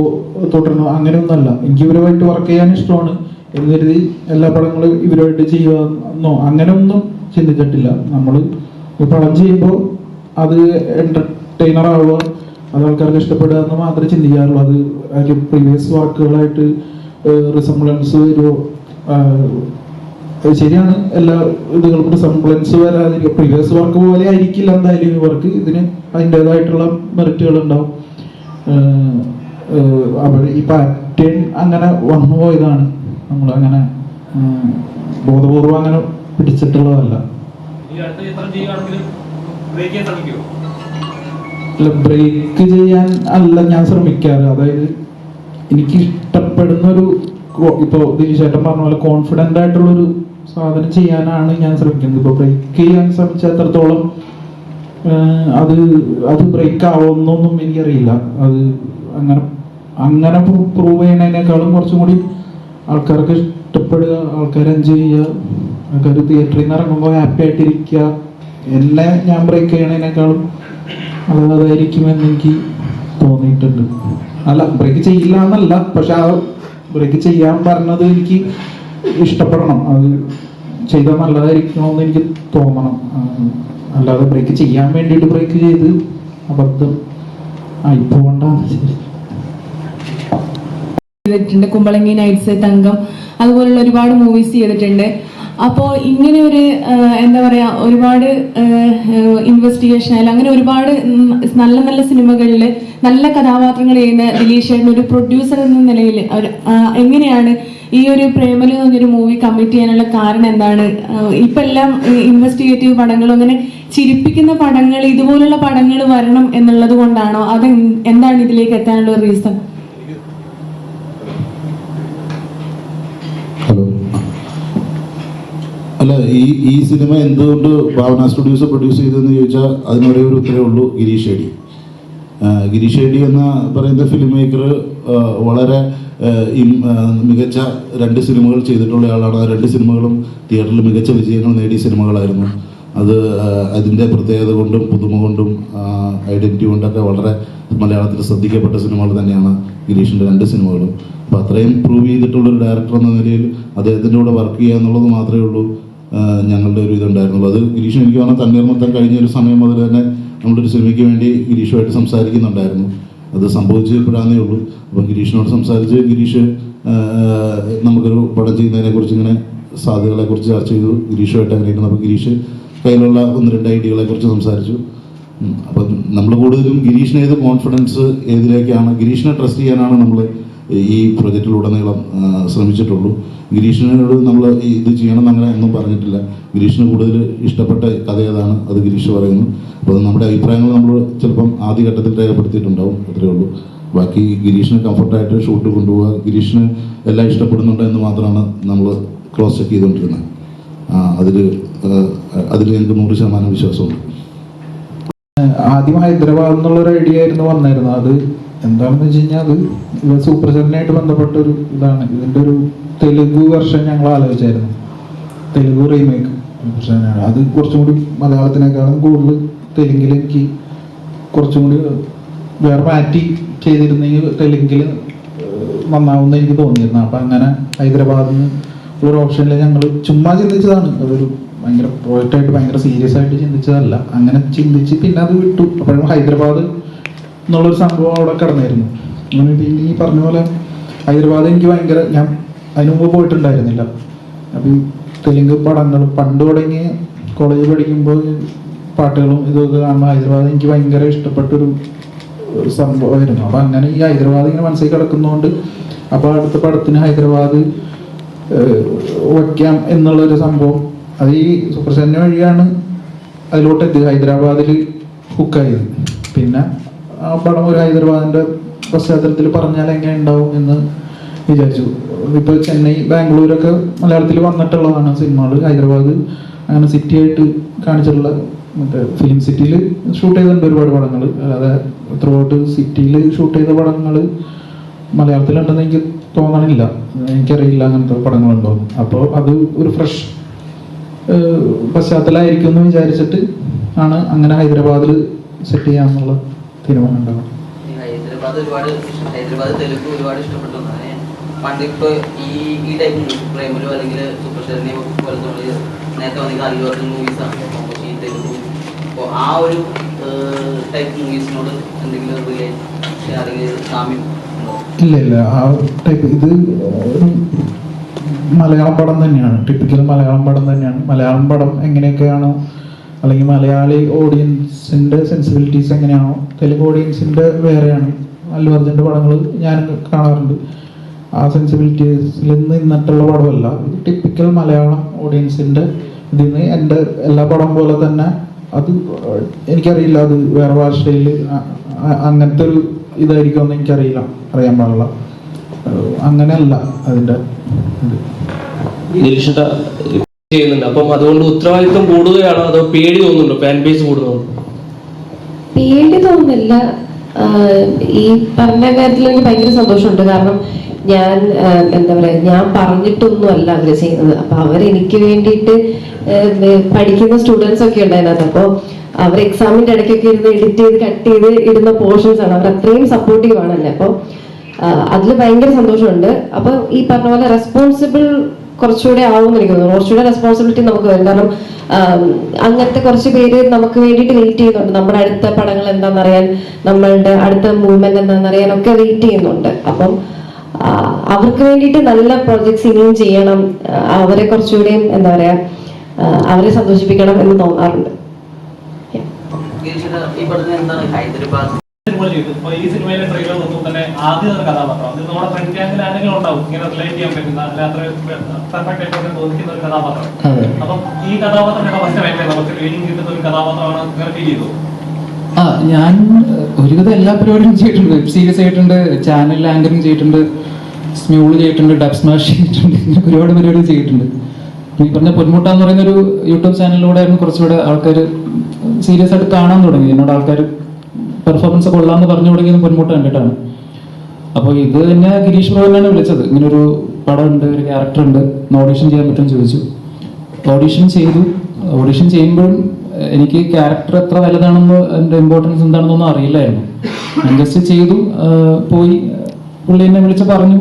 തുടരണോ അങ്ങനെയൊന്നല്ല. എനിക്ക് ഇവരുമായിട്ട് വർക്ക് ചെയ്യാൻ ഇഷ്ടമാണ്. എന്ന് കരുതി എല്ലാ പടങ്ങളും ഇവരുമായിട്ട് ചെയ്യുമെന്നോ അങ്ങനെ ഒന്നും ചിന്തിച്ചിട്ടില്ല. നമ്മൾ ഈ പടം ചെയ്യുമ്പോൾ അത് എന്റർടൈനർ ആവുക, അത് ആൾക്കാർക്ക് ഇഷ്ടപ്പെടുക എന്ന് മാത്രമേ ചിന്തിക്കാറുള്ളൂ. അത് അതിൽ പ്രീവിയസ് വർക്കുകളായിട്ട് റിസംബ്ലൻസ് വരുമോ, ശരിയാണ്, എല്ലാ ഇതുകൾക്കും റിസംബ്ലൻസ് വരാതിരിക്കും. പ്രീവിയസ് വർക്ക് പോലെ ആയിരിക്കില്ല എന്തായാലും ഈ വർക്ക്. ഇതിന് അതിൻ്റെതായിട്ടുള്ള മെറിറ്റുകൾ ഉണ്ടാവും. അപ്പോൾ ഈ പാറ്റേൺ അങ്ങനെ വന്നു പോയതാണ്. നമ്മൾ അങ്ങനെ ബോധപൂർവം അങ്ങനെ പിടിച്ചിട്ടുള്ളതല്ല. ബ്രേക്ക് ചെയ്യാൻ അല്ല ഞാൻ ശ്രമിക്കാറ്. അതായത് എനിക്ക് ഇഷ്ടപ്പെടുന്ന ഒരു, ഇപ്പോൾ ദിലീഷേട്ടൻ പറഞ്ഞ പോലെ കോൺഫിഡൻ്റ് ആയിട്ടുള്ളൊരു സാധനം ചെയ്യാനാണ് ഞാൻ ശ്രമിക്കുന്നത്. ഇപ്പോൾ ബ്രേക്ക് ചെയ്യാൻ ശ്രമിച്ച എത്രത്തോളം അത് ബ്രേക്ക് ആവുമെന്നൊന്നും എനിക്കറിയില്ല. അത് അങ്ങനെ പ്രൂവ് ചെയ്യുന്നതിനേക്കാളും കുറച്ചും കൂടി ആൾക്കാർക്ക് ഇഷ്ടപ്പെടുക, ആൾക്കാർ എൻജോയ് ചെയ്യുക, ആൾക്കാർ തിയേറ്ററിൽ നിന്ന് ഇറങ്ങുമ്പോൾ ഹാപ്പി ആയിട്ടിരിക്കുക. എന്നെ ഞാൻ ബ്രേക്ക് ചെയ്യണതിനേക്കാളും അതായിരിക്കുമെന്ന് എനിക്ക് തോന്നിയിട്ടുണ്ട്. അല്ല, ബ്രേക്ക് ചെയ്യില്ല എന്നല്ല, പക്ഷെ ആ ബ്രേക്ക് ചെയ്യാൻ പറഞ്ഞത് എനിക്ക് ഇഷ്ടപ്പെടണം, അത് ചെയ്താൽ നല്ലതായിരിക്കണമെന്ന് എനിക്ക് തോന്നണം. അല്ലാതെ ബ്രേക്ക് ചെയ്യാൻ വേണ്ടിയിട്ട് ബ്രേക്ക് ചെയ്ത് അബദ്ധം ആയിപ്പോണ്ടാണ്. ശരി, ചെയ്തിട്ടുണ്ട്. കുമ്പളങ്ങി നൈറ്റ്സ്, തങ്കം, അതുപോലുള്ള ഒരുപാട് മൂവീസ് ചെയ്തിട്ടുണ്ട്. അപ്പോൾ ഇങ്ങനെ ഒരു എന്താ പറയുക, ഒരുപാട് ഇൻവെസ്റ്റിഗേഷൻ ആയാലും അങ്ങനെ ഒരുപാട് നല്ല നല്ല സിനിമകളിൽ നല്ല കഥാപാത്രങ്ങൾ ചെയ്യുന്ന ദിലീഷ് ചേട്ടൻ ഒരു പ്രൊഡ്യൂസർ എന്ന നിലയിൽ എങ്ങനെയാണ് ഈ ഒരു പ്രേമലു എന്ന് പറഞ്ഞൊരു മൂവി കമ്മിറ്റ് ചെയ്യാനുള്ള കാരണം എന്താണ്? ഇപ്പം എല്ലാം ഇൻവെസ്റ്റിഗേറ്റീവ് പടങ്ങളും അങ്ങനെ ചിരിപ്പിക്കുന്ന പടങ്ങൾ, ഇതുപോലുള്ള പടങ്ങൾ വരണം എന്നുള്ളത് കൊണ്ടാണോ? അത് എന്താണ് ഇതിലേക്ക് എത്താനുള്ള റീസൺ? ഹലോ, അല്ല, ഈ സിനിമ എന്തുകൊണ്ട് ഭാവന സ്റ്റുഡിയോസ് പ്രൊഡ്യൂസ് ചെയ്തതെന്ന് ചോദിച്ചാൽ അതിനൊരേ ഒരു ഉത്തരവേ ഉള്ളൂ, ഗിരീഷ് ഷെഡി. ഗിരീഷ് ഷെഡി എന്ന പറയുന്ന ഫിലിം മേക്കർ വളരെ മികച്ച 2 സിനിമകൾ ചെയ്തിട്ടുള്ള ആളാണ്. ആ 2 സിനിമകളും തിയേറ്ററിൽ മികച്ച വിജയങ്ങൾ നേടിയ സിനിമകളായിരുന്നു. അത് അതിൻ്റെ പ്രത്യേകത കൊണ്ടും പുതുമ കൊണ്ടും ഐഡൻറ്റിറ്റി കൊണ്ടൊക്കെ വളരെ മലയാളത്തിൽ ശ്രദ്ധിക്കപ്പെട്ട സിനിമകൾ തന്നെയാണ് ഗിരീഷിൻ്റെ 2 സിനിമകളും. അപ്പോൾ അത്രയും പ്രൂവ് ചെയ്തിട്ടുള്ളൊരു ഡയറക്ടർ എന്ന നിലയിൽ അദ്ദേഹത്തിൻ്റെ കൂടെ വർക്ക് ചെയ്യുക എന്നുള്ളത് മാത്രമേ ഉള്ളൂ ഞങ്ങളുടെ ഒരു ഇതുണ്ടായിരുന്നുള്ളൂ. അത് ഗിരീഷിന് എനിക്ക് തോന്നുന്നു തണ്ണീർമത്തൻ കഴിഞ്ഞ ഒരു സമയം മുതൽ തന്നെ നമ്മളൊരു സിനിമയ്ക്ക് വേണ്ടി ഗിരീഷുമായിട്ട് സംസാരിക്കുന്നുണ്ടായിരുന്നു. അത് സംഭവിച്ചപ്പോഴാന്നേ ഉള്ളൂ. അപ്പം ഗിരീഷിനോട് സംസാരിച്ച് ഗിരീഷ് നമുക്കൊരു പടം ചെയ്യുന്നതിനെക്കുറിച്ച് ഇങ്ങനെ സാധ്യതകളെക്കുറിച്ച് ചർച്ച ചെയ്തു. ഗിരീഷുമായിട്ട് അങ്ങനെ ഇരുന്നു. അപ്പോൾ ഗിരീഷ് കയ്യിലുള്ള 1-2 ഐഡിയകളെക്കുറിച്ച് സംസാരിച്ചു. അപ്പം നമ്മൾ കൂടുതലും ഗിരീഷിന് ഏത് കോൺഫിഡൻസ് ഏതിലേക്കാണ്, ഗിരീഷിനെ ട്രസ്റ്റ് ചെയ്യാനാണ് നമ്മൾ ഈ പ്രൊജക്റ്റിലുടനീളം ശ്രമിച്ചിട്ടുള്ളൂ. ഗിരീഷിനോട് നമ്മൾ ഇത് ചെയ്യണം അങ്ങനെ ഒന്നും പറഞ്ഞിട്ടില്ല. ഗിരീഷിന് കൂടുതൽ ഇഷ്ടപ്പെട്ട കഥ ഏതാണ് അത് ഗിരീഷ് പറയുന്നു. അപ്പോൾ നമ്മുടെ അഭിപ്രായങ്ങൾ നമ്മൾ ചിലപ്പം ആദ്യഘട്ടത്തിൽ രേഖപ്പെടുത്തിയിട്ടുണ്ടാവും, അത്രയേ ഉള്ളൂ. ബാക്കി ഗിരീഷിന് കംഫർട്ടായിട്ട് ഷൂട്ട് കൊണ്ടുപോകുക, ഗിരീഷിന് എല്ലാം ഇഷ്ടപ്പെടുന്നുണ്ടോ എന്ന് മാത്രമാണ് നമ്മൾ ക്രോസ് ചെക്ക് ചെയ്തുകൊണ്ടിരുന്നത്. അതിൽ എനിക്ക് 100% വിശ്വാസമുണ്ട്. ആദ്യം ഹൈദരാബാദ് എന്നുള്ളൊരു ഐഡിയ ആയിരുന്നു വന്നായിരുന്നു. അത് എന്താണെന്ന് വെച്ച് കഴിഞ്ഞാൽ അത് സൂപ്പർ സെവനായിട്ട് ബന്ധപ്പെട്ട ഒരു ഇതാണ്. ഇതിൻ്റെ ഒരു തെലുഗു വെർഷൻ ഞങ്ങൾ ആലോചിച്ചായിരുന്നു, തെലുഗു റീമേക്ക് വെർഷനാണ്. അത് കുറച്ചും കൂടി മലയാളത്തിനേക്കാളും കൂടുതൽ തെലുങ്കിൽ എനിക്ക് കുറച്ചും കൂടി വേറെ മാറ്റി ചെയ്തിരുന്നെങ്കിൽ തെലുങ്കിൽ നന്നാവുമെന്ന് എനിക്ക് തോന്നിയിരുന്നു. അപ്പം അങ്ങനെ ഹൈദരാബാദിൽ നിന്ന് ഒരു ഓപ്ഷനിൽ ഞങ്ങൾ ചുമ്മാ ചിന്തിച്ചതാണ്. അതൊരു ഭയങ്കര പ്രോജക്റ്റായിട്ട് ഭയങ്കര സീരിയസ് ആയിട്ട് ചിന്തിച്ചതല്ല. അങ്ങനെ ചിന്തിച്ച് പിന്നെ അത് വിട്ടു. അപ്പോഴും ഹൈദരാബാദ് എന്നുള്ളൊരു സംഭവം അവിടെ കിടന്നായിരുന്നു. അങ്ങനെ പിന്നെ ഈ പറഞ്ഞ പോലെ ഹൈദരാബാദ് എനിക്ക് ഭയങ്കര, ഞാൻ അതിനു മുമ്പ് പോയിട്ടുണ്ടായിരുന്നില്ല. അപ്പം ഈ തെലുങ്ക് പടങ്ങൾ പണ്ട് തുടങ്ങി കോളേജിൽ പഠിക്കുമ്പോൾ പാട്ടുകളും ഇതൊക്കെ കാണുമ്പോൾ ഹൈദരാബാദ് എനിക്ക് ഭയങ്കര ഇഷ്ടപ്പെട്ടൊരു സംഭവമായിരുന്നു. അപ്പം അങ്ങനെ ഈ ഹൈദരാബാദ് ഇങ്ങനെ മനസ്സിൽ കിടക്കുന്നതുകൊണ്ട് അപ്പോൾ അടുത്ത പടത്തിന് ഹൈദരാബാദ് വയ്ക്കാം എന്നുള്ളൊരു സംഭവം അത് ഈ സൂപ്പർ സെവൻ വഴിയാണ് അതിലോട്ടെത്തി ഹൈദരാബാദിൽ ഹുക്കായത്. പിന്നെ ആ പടം ഒരു ഹൈദരാബാദിൻ്റെ പശ്ചാത്തലത്തിൽ പറഞ്ഞാൽ എങ്ങനെ ഉണ്ടാവും എന്ന് വിചാരിച്ചു. ഇപ്പോൾ ചെന്നൈ, ബാംഗ്ലൂരൊക്കെ മലയാളത്തിൽ വന്നിട്ടുള്ളതാണ് സിനിമകൾ. ഹൈദരാബാദ് അങ്ങനെ സിറ്റി ആയിട്ട് കാണിച്ചിട്ടുള്ള മറ്റേ ഫിലിം സിറ്റിയിൽ ഷൂട്ട് ചെയ്തിട്ടുണ്ട് ഒരുപാട് പടങ്ങൾ. അല്ലാതെ ത്രൂ ഔട്ട് സിറ്റിയിൽ ഷൂട്ട് ചെയ്ത പടങ്ങൾ മലയാളത്തിലുണ്ടെന്ന് എനിക്ക് തോന്നണില്ല. എനിക്കറിയില്ല അങ്ങനത്തെ പടങ്ങളുണ്ടോ. അപ്പോൾ അത് ഒരു ഫ്രഷ് പശ്ചാത്തലമായിരിക്കും എന്ന് വിചാരിച്ചിട്ട് ആണ് അങ്ങനെ ഹൈദരാബാദിൽ സെറ്റ് ചെയ്യാന്നുള്ള തീരുമാനം ഉണ്ടാകും. ഹൈദരാബാദ് തെലുങ്ക് ഒരുപാട് ഇഷ്ടപ്പെട്ടു. പണ്ടിപ്പോൾ ഈ ടൈപ്പ് മൂവീസ് പ്രേമലോ അല്ലെങ്കിൽ സൂപ്പർ സ്റ്റാറിനെ പോലത്തെ നേരത്തെ വന്നിട്ട് അല്ലു അർജുൻ മൂവീസാണ് ഈ തെലുഗു. അപ്പോൾ ആ ഒരു ടൈപ്പ് മൂവീസിനോട് എന്തെങ്കിലും റിലേറ്റ് അല്ലെങ്കിൽ സാമ്യം ഉണ്ടോ? ഇല്ല ആ ടൈപ്പ് ഇത് ഒരു മലയാളം പടം തന്നെയാണ്, ടിപ്പിക്കൽ മലയാളം പടം തന്നെയാണ്. മലയാളം പടം എങ്ങനെയൊക്കെയാണോ അല്ലെങ്കിൽ മലയാളി ഓഡിയൻസിൻ്റെ സെൻസിബിലിറ്റീസ് എങ്ങനെയാണോ തെലുങ്ക് ഓഡിയൻസിൻ്റെ വേറെയാണ്. അല്ലു അർജുൻ്റെ പടങ്ങൾ ഞാൻ കാണാറുണ്ട്. ആ സെൻസിബിലിറ്റീസിൽ നിന്നിട്ടുള്ള പടമല്ല, ഇത് ടിപ്പിക്കൽ മലയാളം ഓഡിയൻസിൻ്റെ ഇതിൽ നിന്ന് എൻ്റെ എല്ലാ പടം പോലെ തന്നെ. അത് എനിക്കറിയില്ല, അത് വേറെ ഭാഷയിൽ അങ്ങനത്തെ ഒരു ഇതായിരിക്കുമെന്ന് എനിക്കറിയില്ല, അറിയാൻ പാടില്ല. അങ്ങനെയല്ല അതിൻ്റെ നിരീക്ഷണ ചെയ്യുന്നുണ്ട്. അപ്പം അതുകൊണ്ട് ഉത്തരവാദിത്വം കൂടുകയാണോ അതോ പേടി തോന്നുന്നുണ്ടോ? ഫാൻ ബേസ് കൂടുന്നുണ്ടോ? പേടി തോന്നുന്നില്ല. ഈ പറഞ്ഞ കാര്യത്തിൽ എനിക്ക് ഭയങ്കര സന്തോഷമുണ്ട്. കാരണം ഞാൻ എന്താ പറയാ, ഞാൻ പറഞ്ഞിട്ടൊന്നും അല്ല അവർ ചെയ്യുന്നത്. അപ്പൊ അവരെനിക്ക് വേണ്ടിയിട്ട് പഠിക്കുന്ന സ്റ്റുഡൻസ് ഒക്കെ ഉണ്ട് അതിനകത്ത്. അപ്പോൾ അവർ എക്സാമിന്റെ ഇടയ്ക്കൊക്കെ ഇരുന്ന് എഡിറ്റ് ചെയ്ത് കട്ട് ചെയ്ത് ഇടുന്ന പോർഷൻസ് ആണ്. അവർ അത്രയും സപ്പോർട്ടീവ് ആണ് എന്നെ. അപ്പോൾ അതിൽ ഭയങ്കര സന്തോഷമുണ്ട്. അപ്പൊ ഈ പറഞ്ഞ പോലെ റെസ്പോൺസിബിൾ കുറച്ചുകൂടെ ആവുമെന്ന് എനിക്ക് തോന്നുന്നു. കുറച്ചുകൂടെ റെസ്പോൺസിബിലിറ്റി നമുക്ക് വരും. കാരണം അങ്ങനത്തെ കുറച്ച് പേര് നമുക്ക് വേണ്ടിയിട്ട് വെയിറ്റ് ചെയ്യുന്നുണ്ട്. നമ്മുടെ അടുത്ത പടങ്ങൾ എന്താണെന്നറിയാൻ, നമ്മളുടെ അടുത്ത മൂവ്മെന്റ് എന്താണെന്നറിയാൻ ഒക്കെ വെയിറ്റ് ചെയ്യുന്നുണ്ട്. അപ്പം അവർക്ക് വേണ്ടിയിട്ട് നല്ല പ്രോജക്ട്സ് ഇനിയും ചെയ്യണം, അവരെ കുറച്ചുകൂടെയും എന്താ പറയാ, അവരെ സന്തോഷിപ്പിക്കണം എന്ന് തോന്നാറുണ്ട്. ഈ പടത്തിന് എന്താണ് ഹൈദരാബാദ് ഈ സിനിമയിലെ ട്രെയിലർ നോക്കുമ്പോൾ തന്നെ ആദ്യം ഒരു കഥാപാത്രം അത് നമ്മുടെ ഫ്രണ്ട് ക്യാമ്പിൽ ആരെങ്കിലും ഉണ്ടാവും ഇങ്ങനെ റിലേറ്റ് ചെയ്യാൻ പറ്റുന്ന അല്ല അത്ര പെർഫെക്റ്റ് ആയിട്ട് തോന്നിക്കുന്ന ഒരു കഥാപാത്രം. അപ്പം ഈ കഥാപാത്രം ഫസ്റ്റ് നമുക്ക് ട്രെയിനിങ് കിട്ടുന്ന ഒരു കഥാപാത്രമാണ് ഇങ്ങനെ ഫീൽ ചെയ്തു. ഞാൻ ഒരുവിധം എല്ലാ പരിപാടിയും ചെയ്തിട്ടുണ്ട്. വെബ് സീരീസ് ആയിട്ടുണ്ട്, ചാനലിൽ ആങ്കറിങ് ചെയ്തിട്ടുണ്ട്, സ്മ്യൂൾ ചെയ്തിട്ടുണ്ട്, ഡബ് സ്മാഷ് ചെയ്തിട്ടുണ്ട്, ഇങ്ങനെ ഒരുപാട് പരിപാടി ചെയ്തിട്ടുണ്ട്. ഈ പറഞ്ഞ പൊന്മുട്ട എന്ന് പറയുന്ന ഒരു യൂട്യൂബ് ചാനലിലൂടെ ആയിരുന്നു കുറച്ചുകൂടെ ആൾക്കാർ സീരിയസ് ആയിട്ട് കാണാൻ തുടങ്ങി. എന്നോട് ആൾക്കാർ പെർഫോമൻസ് കൊള്ളാമെന്ന് പറഞ്ഞു തുടങ്ങിയത് പൊന്മുട്ട കണ്ടിട്ടാണ്. അപ്പോൾ ഇത് തന്നെ ഗിരീഷ് ബ്രോ തന്നെയാണ് വിളിച്ചത്. ഇങ്ങനൊരു പടം ഉണ്ട്, ഒരു ക്യാരക്ടർ ഉണ്ട്, ഓഡീഷൻ ചെയ്യാൻ പറ്റുമെന്ന് ചോദിച്ചു. ഓഡീഷൻ ചെയ്തു. ഓഡീഷൻ ചെയ്യുമ്പോഴും എനിക്ക് ക്യാരക്ടർ എത്ര വലുതാണെന്നോ അതിൻ്റെ ഇമ്പോർട്ടൻസ് എന്താണെന്നൊന്നും അറിയില്ലായിരുന്നു. ഞാൻ ജസ്റ്റ് ചെയ്തു, പോയി. പുള്ളി എന്നെ വിളിച്ച് പറഞ്ഞു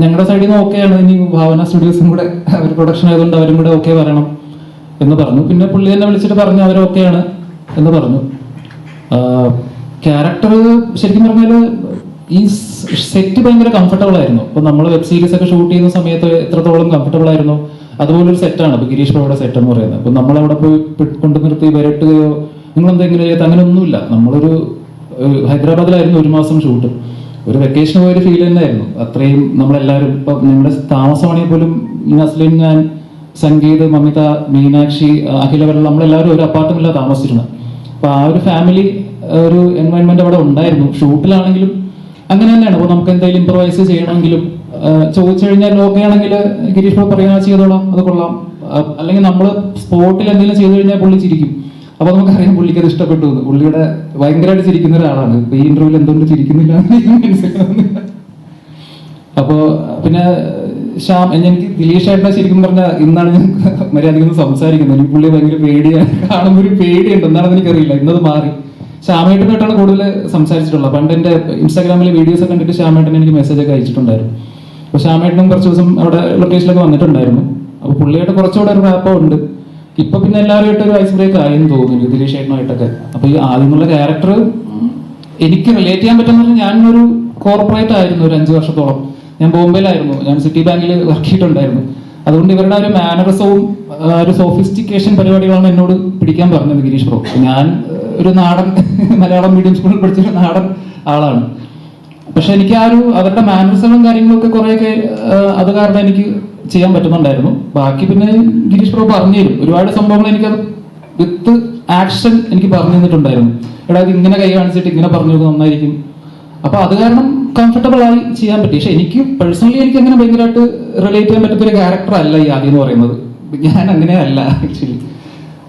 ഞങ്ങളുടെ സൈഡിൽ നിന്ന് ഓക്കെയാണ്, ഇനി ഭാവന സ്റ്റുഡിയോസും കൂടെ അവർ പ്രൊഡക്ഷൻ ആയതുകൊണ്ട് അവരും കൂടെ ഓക്കെ പറയണം എന്ന് പറഞ്ഞു. പിന്നെ പുള്ളി എന്നെ വിളിച്ചിട്ട് പറഞ്ഞു അവർ ഓക്കെയാണ് എന്ന് പറഞ്ഞു. ക്യാരക്ടർ ശരിക്കും പറഞ്ഞാൽ ഈ സെറ്റ് ഭയങ്കര കംഫർട്ടബിൾ ആയിരുന്നു. അപ്പോൾ നമ്മൾ വെബ് സീരീസ് ഒക്കെ ഷൂട്ട് ചെയ്യുന്ന സമയത്ത് എത്രത്തോളം കംഫർട്ടബിൾ ആയിരുന്നു അതുപോലൊരു സെറ്റാണ് ഇപ്പോൾ ഗിരീഷ് ബ്രോയുടെ സെറ്റ് എന്ന് പറയുന്നത്. അപ്പോൾ നമ്മളവിടെ പോയി കൊണ്ടു നിർത്തി വരട്ടുകയോ നിങ്ങളെന്തെങ്കിലും ചെയ്ത് അങ്ങനെ ഒന്നുമില്ല. നമ്മളൊരു ഹൈദരാബാദിലായിരുന്നു 1 മാസം ഷൂട്ട്. ഒരു വെക്കേഷൻ പോയൊരു ഫീൽ തന്നെയായിരുന്നു. അത്രയും നമ്മളെല്ലാവരും ഇപ്പം ഞങ്ങളുടെ താമസമാണെങ്കിൽ പോലും നസ്ലിൻ, ഞാൻ, സംഗീത്, മമിത, മീനാക്ഷി, അഖില വെള്ളം നമ്മളെല്ലാവരും ഒരു അപ്പാർട്ട്മെന്റിലാണ് താമസിച്ചിരുന്നത്. അപ്പോൾ ആ ഒരു ഫാമിലി ഒരു എൻവയോൺമെന്റ് അവിടെ ഉണ്ടായിരുന്നു. ഷൂട്ടിലാണെങ്കിലും അങ്ങനെ തന്നെയാണ്. അപ്പോൾ നമുക്ക് എന്തെങ്കിലും ഇംപ്രവൈസ് ചെയ്യണമെങ്കിലും ചോദിച്ചു കഴിഞ്ഞാൽ ഓക്കെ ആണെങ്കിൽ ഗിരീഷ് ബ്രോ പറയുക ചെയ്തോളാം, അത് കൊള്ളാം. അല്ലെങ്കിൽ നമ്മൾ സ്പോട്ടിൽ എന്തെങ്കിലും ചെയ്തു കഴിഞ്ഞാൽ പുള്ളി ചിരിക്കും. അപ്പൊ നമുക്കറിയാം പുള്ളിക്ക് അത് ഇഷ്ടപ്പെട്ടു. പുള്ളിയുടെ ഭയങ്കരമായിട്ട് ചിരിക്കുന്ന ഒരാളാണ്. ഇപ്പൊ ഈ ഇന്റർവ്യൂവിൽ എന്തുകൊണ്ട് ചിരിക്കുന്നില്ല മനസ്സിലാവുന്നില്ല. അപ്പോ പിന്നെ എനിക്ക് ദിലീഷ് ഏട്ടനെ ശരിക്കും പറഞ്ഞാൽ ഇന്നാണ് ഞാൻ മര്യാദയ്ക്കൊന്ന് സംസാരിക്കുന്നത്. എനിക്ക് പുള്ളി ഭയങ്കര പേടിയാണ്, കാണുമ്പോൾ ഒരു പേടിയുണ്ട്, എന്താണെന്ന് എനിക്കറിയില്ല. ഇന്നത് മാറി. ശ്യാമേട്ടനായിട്ടാണ് കൂടുതൽ സംസാരിച്ചിട്ടുള്ളത്. പണ്ട് എൻ്റെ ഇൻസ്റ്റാഗ്രാമിലെ വീഡിയോസ് ഒക്കെ കണ്ടിട്ട് ശ്യാമേട്ടൻ എനിക്ക് മെസ്സേജ് ഒക്കെ അയച്ചിട്ടുണ്ടായിരുന്നു. അപ്പോൾ ശ്യാമേട്ടനും കുറച്ച് ദിവസം അവിടെ ലൊക്കേഷനിലൊക്കെ വന്നിട്ടുണ്ടായിരുന്നു. അപ്പോൾ പുള്ളിയായിട്ട് കുറച്ചുകൂടെ ഒരു റാപ്പോ ഉണ്ട്. ഇപ്പൊ പിന്നെ എല്ലാവരുമായിട്ട് ഒരു ഐസ് ബ്രേക്ക് ആയെന്ന് തോന്നുന്നു ദിലീഷ് ഏട്ടനായിട്ടൊക്കെ. അപ്പൊ ഈ ആദ്യമുള്ള ക്യാരക്ടർ എനിക്ക് റിലേറ്റ് ചെയ്യാൻ പറ്റുന്ന, ഞാനൊരു കോർപ്പറേറ്റ് ആയിരുന്നു ഒരു 5 വർഷത്തോളം. ഞാൻ ബോംബെയിലായിരുന്നു, ഞാൻ സിറ്റി ബാങ്കിൽ വർക്ക് ചെയ്തിട്ടുണ്ടായിരുന്നു. അതുകൊണ്ട് ഇവരുടെ ഒരു മാനറിസവും ഒരു സോഫിസ്റ്റിക്കേഷൻ പരിപാടികളാണ് എന്നോട് പിടിക്കാൻ പറഞ്ഞത് ഗിരീഷ് ബ്രോ. ഞാൻ ഒരു നാടൻ മലയാളം മീഡിയം സ്കൂളിൽ പഠിച്ചൊരു നാടൻ ആളാണ്. പക്ഷെ എനിക്ക് ആ ഒരു അവരുടെ മാനറിസവും കാര്യങ്ങളൊക്കെ കുറേയൊക്കെ അത് കാരണം എനിക്ക് ചെയ്യാൻ പറ്റുന്നുണ്ടായിരുന്നു. ബാക്കി പിന്നെ ഗിരീഷ് ബ്രോ പറഞ്ഞു തരും ഒരുപാട് സംഭവങ്ങൾ. എനിക്കത് വിത്ത് ആക്ഷൻ എനിക്ക് പറഞ്ഞു തന്നിട്ടുണ്ടായിരുന്നു. എടാ ഇത് ഇങ്ങനെ കൈ കാണിച്ചിട്ട് ഇങ്ങനെ പറഞ്ഞു നന്നായിരിക്കും. അപ്പൊ അത് കാരണം കംഫർട്ടബിൾ ആയി ചെയ്യാൻ പറ്റി. പക്ഷെ എനിക്ക് പേഴ്സണലി എനിക്ക് അങ്ങനെ ഭയങ്കരമായിട്ട് റിലേറ്റ് ചെയ്യാൻ പറ്റുന്ന ഒരു ക്യാരക്ടർ അല്ല ഈ ആദ്യം എന്ന് പറയുന്നത്. ഞാൻ അങ്ങനെ അല്ല ആക്ച്വലി.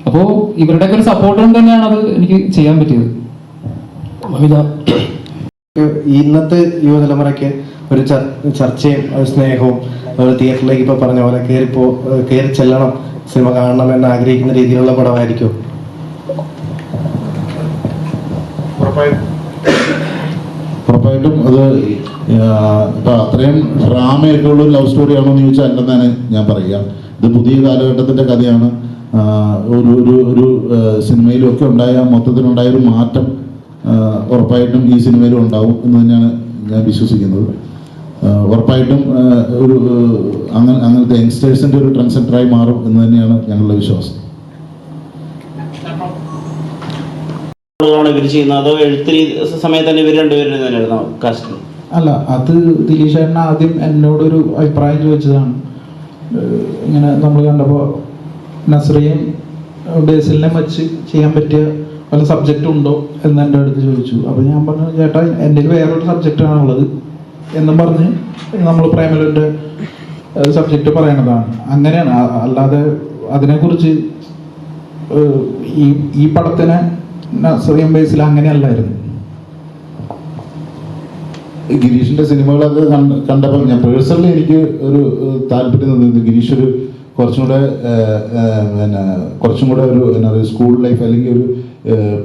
അപ്പോൾ ഇവരുടെയൊക്കെ ഒരു സപ്പോർട്ട് കൊണ്ട് തന്നെയാണ് അത് എനിക്ക് ചെയ്യാൻ പറ്റിയത്. ഇന്നത്തെ യുവതലമുറയ്ക്ക് ഒരു ചർച്ചയും സ്നേഹവും തിയേറ്ററിലേക്ക് ഇപ്പൊ പറഞ്ഞ പോലെ കയറി ചെല്ലണം, സിനിമ കാണണം എന്ന് ആഗ്രഹിക്കുന്ന രീതിയിലുള്ള പടമായിരിക്കും. ഉറപ്പായിട്ടും അത് ഇപ്പം അത്രയും ഡ്രാമയൊക്കെ ഉള്ള ലവ് സ്റ്റോറിയാണോ എന്ന് ചോദിച്ചാൽ അല്ലെന്നാണ് ഞാൻ പറയുക. ഇത് പുതിയ കാലഘട്ടത്തിൻ്റെ കഥയാണ്. ഒരു ഒരു ഒരു സിനിമയിലൊക്കെ മൊത്തത്തിലുണ്ടായ ഒരു മാറ്റം ഉറപ്പായിട്ടും ഈ സിനിമയിലും ഉണ്ടാവും എന്ന് തന്നെയാണ് ഞാൻ വിശ്വസിക്കുന്നത്. ഉറപ്പായിട്ടും ഒരു അങ്ങനത്തെ യങ്സ്റ്റേഴ്സിൻ്റെ ഒരു ട്രെൻഡ് സെറ്ററായി മാറും എന്ന് തന്നെയാണ് ഞങ്ങളുടെ വിശ്വാസം. ഇവർ ചെയ്യുന്നത് അതോ എഴുത്തിരി സമയത്ത് തന്നെ ഇവർ രണ്ടുപേരും തന്നെയായിരുന്നു കാസ്റ്റ്? അല്ല, അത് ദിലീഷ് ചേട്ടൻ ആദ്യം എന്നോടൊരു അഭിപ്രായം ചോദിച്ചതാണ്. ഇങ്ങനെ നമ്മൾ കണ്ടപ്പോൾ നസ്രിയും ബേസിലിനെ വെച്ച് ചെയ്യാൻ പറ്റിയ വല്ല സബ്ജക്റ്റ് ഉണ്ടോ എന്ന് എൻ്റെ അടുത്ത് ചോദിച്ചു. അപ്പോൾ ഞാൻ പറഞ്ഞു, ചേട്ടാ എൻ്റെ വേറൊരു സബ്ജക്റ്റാണുള്ളത് എന്നും പറഞ്ഞ് നമ്മൾ പ്രേമലുവിൻ്റെ സബ്ജക്റ്റ് പറയണതാണ്. അങ്ങനെയാണ്, അല്ലാതെ അതിനെക്കുറിച്ച് ഈ പടത്തിനെ നസ്രിയും ബേസിൽ അങ്ങനെയല്ലായിരുന്നു. ഗിരീഷിൻ്റെ സിനിമകളൊക്കെ കണ്ടപ്പോൾ ഞാൻ പേഴ്സണലി എനിക്ക് ഒരു താല്പര്യം തോന്നിയിരുന്നു. ഗിരീഷ് ഒരു കുറച്ചും കൂടെ ഒരു എന്താ പറയുക, സ്കൂൾ ലൈഫ് അല്ലെങ്കിൽ ഒരു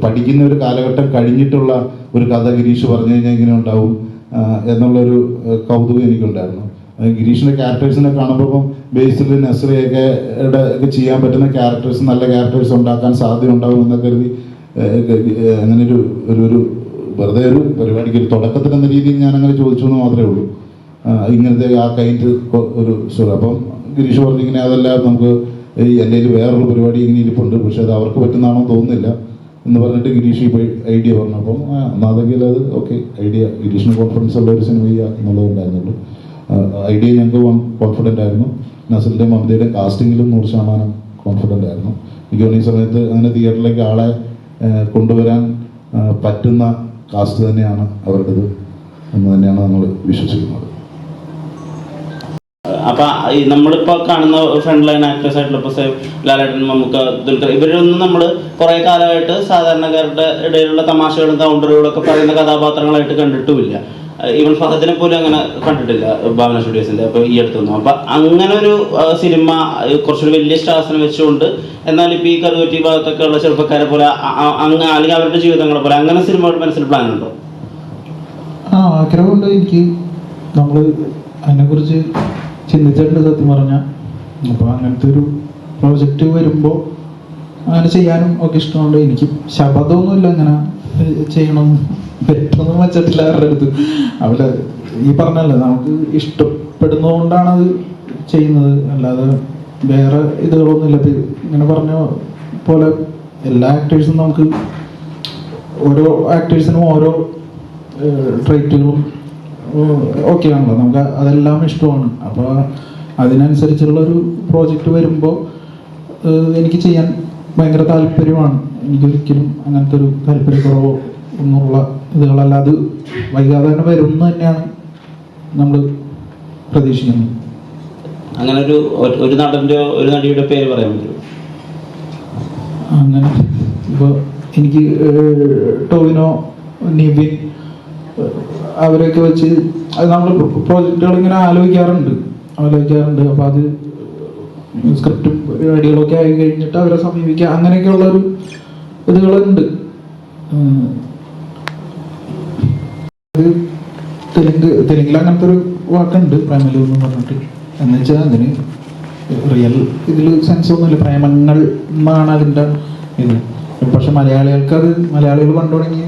പഠിക്കുന്ന ഒരു കാലഘട്ടം കഴിഞ്ഞിട്ടുള്ള ഒരു കഥ ഗിരീഷ് പറഞ്ഞു കഴിഞ്ഞാൽ ഇങ്ങനെ ഉണ്ടാവും എന്നുള്ളൊരു കൗതുകം എനിക്കുണ്ടായിരുന്നു. ഗിരീഷിൻ്റെ ക്യാരക്ടേഴ്സിനെ കാണുമ്പോൾ ബേസിൽ നസ്രിയൊക്കെ ചെയ്യാൻ പറ്റുന്ന ക്യാരക്ടേഴ്സ്, നല്ല ക്യാരക്ടേഴ്സ് ഉണ്ടാക്കാൻ സാധ്യത ഉണ്ടാവും എന്നൊക്കെ കരുതി അങ്ങനെ ഒരു വെറുതെ ഒരു പരിപാടിക്ക് ഒരു തുടക്കത്തിൽ എന്ന രീതിയിൽ ഞാൻ അങ്ങനെ ചോദിച്ചു എന്ന് മാത്രമേ ഉള്ളൂ. ഇങ്ങനത്തെ ആ കൈൻഡ് ഒരു സ്റ്റോറി. അപ്പം ഗിരീഷ് പറഞ്ഞിങ്ങനെ അതല്ല, നമുക്ക് എൻ്റെ കയ്യിൽ വേറൊരു പരിപാടി ഇങ്ങനെ ഇരിപ്പുണ്ട്, പക്ഷെ അത് അവർക്ക് പറ്റുന്നതാണോ തോന്നുന്നില്ല എന്ന് പറഞ്ഞിട്ട് ഗിരീഷ് ഇപ്പോൾ ഐഡിയ പറഞ്ഞു. അപ്പം ഒന്നാതെങ്കിൽ അത് ഓക്കെ, ഐഡിയ ഗിരീഷിന് കോൺഫിഡൻസ് ഉള്ള ഒരു സിനിമ ചെയ്യുക എന്നുള്ളതുണ്ടായിരുന്നുള്ളൂ. ഐഡിയ ഞങ്ങൾക്ക് കോൺഫിഡൻ്റ് ആയിരുന്നു. നസലിൻ്റെയും മമതയുടെയും കാസ്റ്റിങ്ങിലും 100% കോൺഫിഡൻ്റ് ആയിരുന്നു. എനിക്ക് തോന്നുന്ന ഈ സമയത്ത് അങ്ങനെ തിയേറ്ററിലേക്ക് ആളെ കൊണ്ടുവരാൻ പറ്റുന്ന കാസ്റ്റ് തന്നെയാണ് അവരുടേത് എന്ന് തന്നെയാണ് നമ്മൾ വിശ്വസിക്കുന്നത്. അപ്പൊ നമ്മളിപ്പോ കാണുന്ന ഫ്രണ്ട് ലൈൻ ആക്ടേഴ്സ് ആയിട്ടുള്ള ഇപ്പൊ ലാലേട്ടൻ, മമ്മൂക്ക, ദുൽഖർ, ഇവരൊന്നും നമ്മൾ കുറെ കാലമായിട്ട് സാധാരണക്കാരുടെ ഇടയിലുള്ള തമാശകളും കൗണ്ടറുകളും ഒക്കെ പറയുന്ന കഥാപാത്രങ്ങളായിട്ട് കണ്ടിട്ടുമില്ല. ഈവൻ ഫഹദിനെ പോലും അങ്ങനെ കണ്ടിട്ടില്ല ഭാവന സ്റ്റുഡിയോസിന്റെ അപ്പൊ ഈ അടുത്തൊന്നും. അപ്പൊ അങ്ങനെ ഒരു സിനിമ കുറച്ചൊരു വലിയ സ്റ്റാർസിനെ വെച്ചുകൊണ്ട്, എന്നാൽ ഇപ്പൊ ഈ കറുകറ്റി ഭാഗത്തൊക്കെ ഉള്ള ചെറുപ്പക്കാരെ പോലെ അല്ലെങ്കിൽ അവരുടെ ജീവിതങ്ങളെ പോലെ അങ്ങനെ സിനിമകൾ മനസ്സിൽ പ്ലാൻ ഉണ്ടോ? ആഗ്രഹമുണ്ട് എനിക്ക്. നമ്മൾ അതിനെക്കുറിച്ച് ചിന്തിച്ചിട്ടുണ്ട് സത്യം പറഞ്ഞാൽ. അപ്പോൾ അങ്ങനത്തെ ഒരു പ്രോജക്റ്റ് വരുമ്പോൾ അങ്ങനെ ചെയ്യാനും ഒക്കെ ഇഷ്ടമുണ്ട്. എനിക്ക് ശബ്ദമൊന്നുമില്ല അങ്ങനെ ചെയ്യണം പറ്റുമെന്ന് വെച്ചിട്ടില്ല അവരുടെ അടുത്ത്. അവിടെ ഈ പറഞ്ഞല്ലേ, നമുക്ക് ഇഷ്ടപ്പെടുന്നതുകൊണ്ടാണ് അത് ചെയ്യുന്നത്, അല്ലാതെ വേറെ ഇതുകളൊന്നുമില്ല. ഇങ്ങനെ പറഞ്ഞ പോലെ എല്ലാ ആക്ടേഴ്സും നമുക്ക് ഓരോ ആക്ടേഴ്സിനും ഓരോ ട്രൈറ്റുകളും ഓക്കെ ആണല്ലോ, നമുക്ക് അതെല്ലാം ഇഷ്ടമാണ്. അപ്പോൾ അതിനനുസരിച്ചുള്ളൊരു പ്രോജക്റ്റ് വരുമ്പോൾ എനിക്ക് ചെയ്യാൻ ഭയങ്കര താല്പര്യമാണ്. എനിക്കൊരിക്കലും അങ്ങനത്തെ ഒരു താല്പര്യക്കുറവോ ഒന്നുള്ള ഇതുകളല്ല. അത് വൈകാതെ തന്നെ വരും എന്ന് തന്നെയാണ് നമ്മൾ പ്രതീക്ഷിക്കുന്നത്. അങ്ങനെ ഒരു നടൻ്റെ ഒരു നടിയുടെ പേര് പറയാൻ പറ്റുമോ? അങ്ങനെ ഇപ്പോൾ എനിക്ക് ടോവിനോ, നിവിൻ, അവരൊക്കെ വെച്ച് അത് നമ്മൾ പ്രോജക്റ്റുകൾ ഇങ്ങനെ ആലോചിക്കാറുണ്ട്. അപ്പോൾ അത് സ്ക്രിപ്റ്റും പരിപാടികളൊക്കെ ആയി കഴിഞ്ഞിട്ട് അവരെ സമീപിക്കുക, അങ്ങനെയൊക്കെയുള്ളൊരു ഇതുകളുണ്ട്. തെലുങ്കിൽ അങ്ങനത്തെ ഒരു വാക്കുണ്ട്, പ്രേമലു എന്ന് പറഞ്ഞിട്ട്. എന്ന് വെച്ചാൽ അതിന് റിയൽ ഇതിൽ സെൻസ് ഒന്നുമില്ല, പ്രേമങ്ങൾ എന്നാണ് അതിൻ്റെ ഇത്. പക്ഷെ മലയാളികൾ കണ്ടു തുടങ്ങി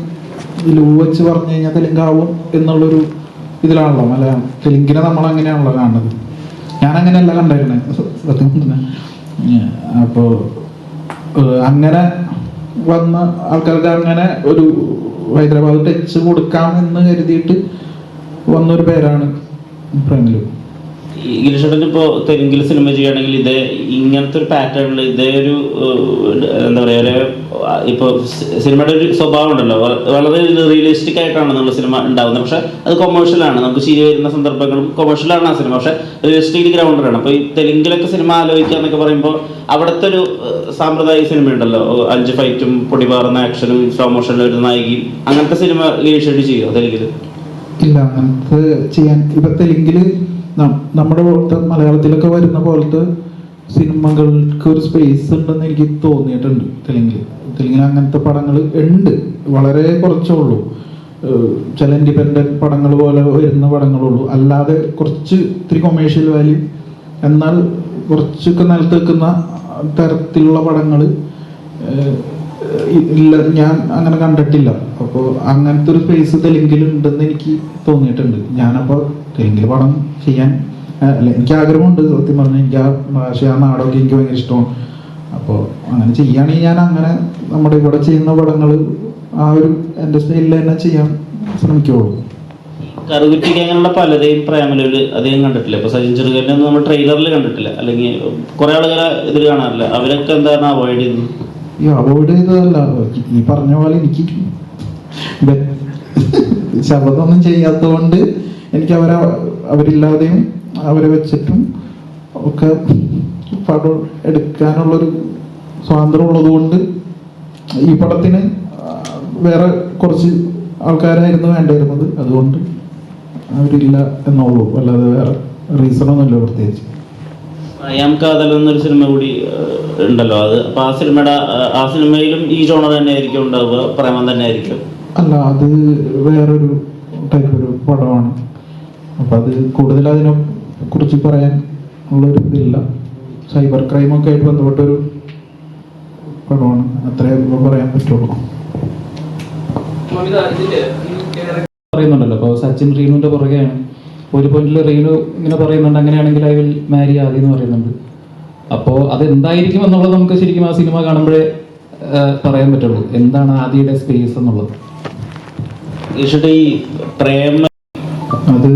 ലൂ വെച്ച് പറഞ്ഞു കഴിഞ്ഞാൽ തെലുങ്കാവും എന്നുള്ളൊരു ഇതിലാണല്ലോ തെലുങ്കിനെ നമ്മൾ അങ്ങനെയാണല്ലോ കാണുന്നത്. ഞാൻ അങ്ങനെയല്ല കണ്ടായിരുന്നേ സത്യം. അപ്പോൾ അങ്ങനെ വന്ന ആൾക്കാർക്ക് അങ്ങനെ ഒരു ഹൈദരാബാദ് ടച്ച് കൊടുക്കാം എന്ന് കരുതിയിട്ട് വന്നൊരു പേരാണ് പ്രേമലു. ഗിരീഷേട്ടൻ ഇപ്പോൾ തെലുങ്കിൽ സിനിമ ചെയ്യുകയാണെങ്കിൽ ഇതേ ഇങ്ങനത്തെ ഒരു പാറ്റേണിൽ ഇതേ ഒരു എന്താ പറയുക, ഇപ്പോൾ സിനിമയുടെ ഒരു സ്വഭാവം ഉണ്ടല്ലോ, വളരെ റിയലിസ്റ്റിക് ആയിട്ടാണ് നമ്മൾ സിനിമ ഉണ്ടാകുന്നത്. പക്ഷെ അത് കൊമേഴ്ഷ്യലാണ്, നമുക്ക് ശരി വരുന്ന സന്ദർഭങ്ങളും കൊമേഴ്ഷ്യലാണ് ആ സിനിമ, പക്ഷെ റിയലിസ്റ്റിക് ഗ്രൗണ്ടറാണ്. അപ്പോൾ ഈ തെലുങ്കിലൊക്കെ സിനിമ ആലോചിക്കുക എന്നൊക്കെ പറയുമ്പോൾ അവിടുത്തെ ഒരു സാമ്പ്രദായിക സിനിമ ഉണ്ടല്ലോ, 5 ഫൈറ്റും പൊടിപാറുന്ന ആക്ഷനും സ്ലോ മോഷനിൽ ഒരു നായികയും, അങ്ങനത്തെ സിനിമ ഗിരീഷേട്ടൻ ചെയ്യുമോ തെലുങ്കിൽ? ഇല്ല, അങ്ങനത്തെ ചെയ്യാൻ ഇപ്പൊ തെലുങ്കില് നമ്മുടെ പോലത്തെ മലയാളത്തിലൊക്കെ വരുന്ന പോലത്തെ സിനിമകൾക്ക് ഒരു സ്പേസ് ഉണ്ടെന്ന് എനിക്ക് തോന്നിയിട്ടുണ്ട്. തെലുങ്കിൽ അങ്ങനത്തെ പടങ്ങൾ ഉണ്ട്, വളരെ കുറച്ചേ ഉള്ളൂ. ചില ഇൻഡിപെൻഡൻറ്റ് പടങ്ങൾ പോലെ വരുന്ന പടങ്ങളുള്ളൂ. അല്ലാതെ കുറച്ച് ഇത്തിരി കൊമേഴ്ഷ്യൽ വാല്യൂ എന്നാൽ കുറച്ചൊക്കെ നിലത്ത് വെക്കുന്ന തരത്തിലുള്ള പടങ്ങൾ ഇല്ല, ഞാൻ അങ്ങനെ കണ്ടിട്ടില്ല. അപ്പോൾ അങ്ങനത്തെ ഒരു സ്പേസ് തെലുങ്കിൽ ഉണ്ടെന്ന് എനിക്ക് തോന്നിയിട്ടുണ്ട്. ഞാനപ്പോൾ തെലുങ്കിൽ പടം ചെയ്യാൻ അല്ല, എനിക്ക് ആഗ്രഹമുണ്ട്. സത്യം പറഞ്ഞാൽ എനിക്ക് ആ ഭാഷ, ആ നാടൊക്കെ എനിക്ക് ഭയങ്കര ഇഷ്ടമാണ്. അപ്പോൾ അങ്ങനെ ചെയ്യുകയാണെങ്കിൽ ഞാൻ അങ്ങനെ നമ്മുടെ ഇവിടെ ചെയ്യുന്ന പടങ്ങൾ ആ ഒരു എൻ്റെ സ്റ്റൈലിൽ തന്നെ ചെയ്യാൻ ശ്രമിക്കുള്ളൂ. കറുകുറ്റിക്ക് അങ്ങനെയുള്ള പലരെയും പ്രേമലൂര് അധികം കണ്ടിട്ടില്ല. ഇപ്പൊ സച്ചിൻ ചെറുകലിനെ ഒന്നും നമ്മൾ ട്രെയിലറിൽ കണ്ടിട്ടില്ല, അല്ലെങ്കിൽ കുറെ ആളുകളെ ഇതിൽ കാണാറില്ല. അവരൊക്കെ എന്താണ് അവോയ്ഡ് ചെയ്യുന്നത്? ഈ അവോയ്ഡ് ചെയ്തതല്ല, ഈ പറഞ്ഞ പോലെ എനിക്ക് ശബ്ദമൊന്നും ചെയ്യാത്തത് കൊണ്ട് എനിക്ക് അവരില്ലാതെയും അവരെ വെച്ചിട്ടും ഒക്കെ പടം എടുക്കാനുള്ളൊരു സ്വാതന്ത്ര്യം ഉള്ളത് കൊണ്ട് ഈ പടത്തിന് വേറെ കുറച്ച് ആൾക്കാരായിരുന്നു വേണ്ടിയിരുന്നത്. അതുകൊണ്ട് അവരില്ല എന്നുള്ളൂ, അല്ലാതെ വേറെ റീസണൊന്നുമില്ല പ്രത്യേകിച്ച്. യാം കാതൽ എന്നൊരു സിനിമ കൂടി ഉണ്ടല്ലോ, അത് അപ്പൊ ആ സിനിമയിലും ഈ ജോണർ തന്നെ ആയിരിക്കും ഉണ്ടാവുക, പ്രേമം തന്നെ ആയിരിക്കും? അല്ല, അത് വേറൊരു ടൈപ്പ് ഒരു പടമാണ്. അപ്പം അത് കൂടുതൽ അതിനെ കുറിച്ച് പറയാൻ ഉള്ളൊരു ഇതില്ല. സൈബർ ക്രൈമൊക്കെ ആയിട്ട് ബന്ധപ്പെട്ടൊരു പടമാണ്, അത്രേ പറയാൻ പറ്റുള്ളൂ. പറയുന്നുണ്ടല്ലോ, അപ്പോൾ സച്ചിൻ റീനുവിന്റെ പുറകെയാണ്. ഒരു പോയിന്റിൽ റീനു ഇങ്ങനെ പറയുന്നുണ്ട്, അങ്ങനെയാണെങ്കിൽ ഐ വിൽ മാരി ആദി എന്ന് പറയുന്നുണ്ട്. അപ്പോൾ അതെന്തായിരിക്കും എന്നുള്ളത് നമുക്ക് ശരിക്കും ആ സിനിമ കാണുമ്പോഴേ പറയാൻ പറ്റുള്ളൂ, എന്താണ് ആദിയുടെ സ്പേസ് എന്നുള്ളത്. ഈ പ്രേമ അത്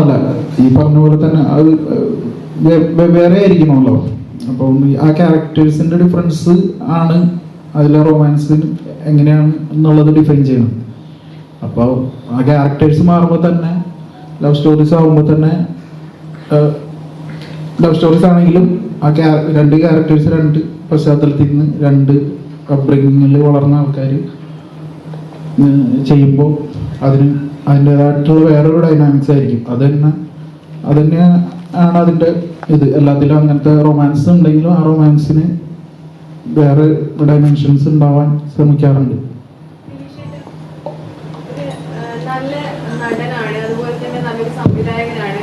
അല്ല, ഈ പറഞ്ഞ പോലെ തന്നെ അത് വേറെ ആയിരിക്കണമല്ലോ. അപ്പം ആ ക്യാരക്ടേഴ്സിന്റെ ഡിഫറൻസ് ആണ് അതിലെ റൊമാൻസ് എങ്ങനെയാണ് എന്നുള്ളത് ഡിഫൈൻ ചെയ്യണം. അപ്പോൾ ആ ക്യാരക്ടേഴ്സ് മാറുമ്പോൾ തന്നെ ലവ് സ്റ്റോറീസ് ആകുമ്പോൾ തന്നെ ലവ് സ്റ്റോറീസ് ആണെങ്കിലും ആ രണ്ട് ക്യാരക്ടേഴ്സ് രണ്ട് പശ്ചാത്തലത്തിൽ നിന്ന് രണ്ട് അപ്ബ്രിങ്ങിങ്ങിൽ വളർന്ന ആൾക്കാർ ചെയ്യുമ്പോൾ അതിൻ്റെതായിട്ടുള്ള വേറൊരു ഡൈനാമിക്സ് ആയിരിക്കും. അത് തന്നെയാണ് അതിൻ്റെ ഇത്. എല്ലാത്തിലും അങ്ങനത്തെ റൊമാൻസ് ഉണ്ടെങ്കിലും ആ റൊമാൻസിന് വേറെ ഡയമെൻഷൻസ് ഉണ്ടാവാൻ ശ്രമിക്കാറുണ്ട്. നല്ല നടനാണ്, അതുപോലെ തന്നെ നല്ലൊരു സംവിധായകനാണ്,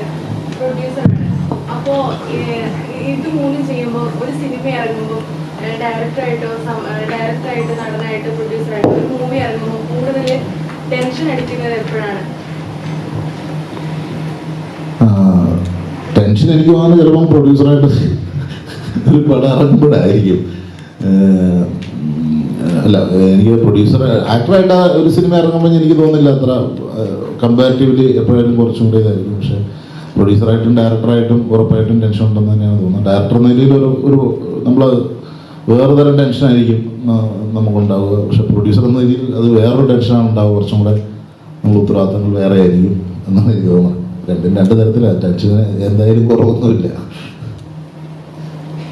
പ്രൊഡ്യൂസറാണ്. അപ്പോൾ ഇത് മൂന്നും ചെയ്യുമ്പോൾ ഒരു സിനിമ ഇറങ്ങുമ്പോൾ ഡയറക്ടറായിട്ടോ നടനായിട്ടോ പ്രൊഡ്യൂസറായിട്ടോ ഒരു മൂവി ഇറങ്ങുമ്പോൾ കൂടുതൽ ടെൻഷൻ അടിക്കുന്നത് എപ്പോഴാണ്? ടെൻഷൻ എനിക്ക് തോന്നുന്നു ചിലപ്പം പ്രൊഡ്യൂസറായിട്ട് ഒരു പടം ഇറങ്ങുമ്പോഴായിരിക്കും. അല്ല, എനിക്ക് പ്രൊഡ്യൂസർ ആക്ടറായിട്ട് ഒരു സിനിമ ഇറങ്ങുമ്പോൾ എനിക്ക് തോന്നുന്നില്ല അത്ര കമ്പാരിറ്റീവ്ലി എപ്പോഴായാലും കുറച്ചും കൂടെ ഇതായിരിക്കും. പക്ഷെ പ്രൊഡ്യൂസറായിട്ടും ഡയറക്ടറായിട്ടും ഉറപ്പായിട്ടും ടെൻഷൻ ഉണ്ടെന്ന് തന്നെയാണ് തോന്നുന്നത്. ഡയറക്ടർ എന്ന നിലയിൽ ഒരു നമ്മൾ വേറെ തരം ടെൻഷനായിരിക്കും നമുക്കുണ്ടാവുക. പക്ഷെ പ്രൊഡ്യൂസർ എന്ന രീതിയിൽ അത് വേറൊരു ടെൻഷനാണ് ഉണ്ടാവുക, കുറച്ചും കൂടെ നമ്മൾ ഉത്തരവാദിത്തങ്ങൾ വേറെ ആയിരിക്കും എന്നാണ് എനിക്ക് തോന്നുന്നത്. രണ്ട് തരത്തിലാണ് ടെൻഷന്, എന്തായാലും കുറവൊന്നുമില്ല.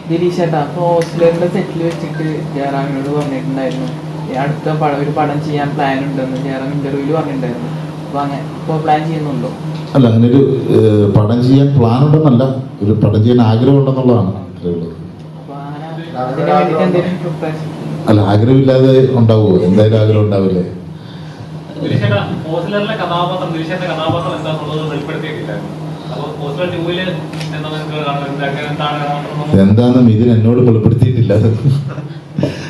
ഗിരീഷേട്ടാ, അപ്പോൾ ഓസ്ലറിന്റെ സെറ്റിൽ വെച്ചിട്ട് ജയറാമിനോട് പറഞ്ഞിട്ടുണ്ടായിരുന്നു അടുത്ത ഒരു പടം ചെയ്യാൻ പ്ലാൻ ഉണ്ടെന്ന് ജയറാം ഇന്റർവ്യൂവിൽ പറഞ്ഞിട്ടുണ്ടായിരുന്നു. അപ്പോൾ അങ്ങനെ ഇപ്പോൾ പ്ലാൻ ചെയ്യുന്നുണ്ടോ? അല്ല, അങ്ങനെ ഒരു പടം ചെയ്യാൻ പ്ലാൻ ഉണ്ടെന്നല്ല, ഒരു പടം ചെയ്യാൻ ആഗ്രഹം ഉണ്ടെന്നുള്ളതാണ് അറിയുള്ളത്. അല്ല, ആഗ്രഹമില്ലാതെ ഉണ്ടാവുമോ? എന്തായാലും ആഗ്രഹം ഉണ്ടാവില്ലേ. എന്താണെന്ന് ഇതിന് എന്നോട് വെളിപ്പെടുത്തിയിട്ടില്ല.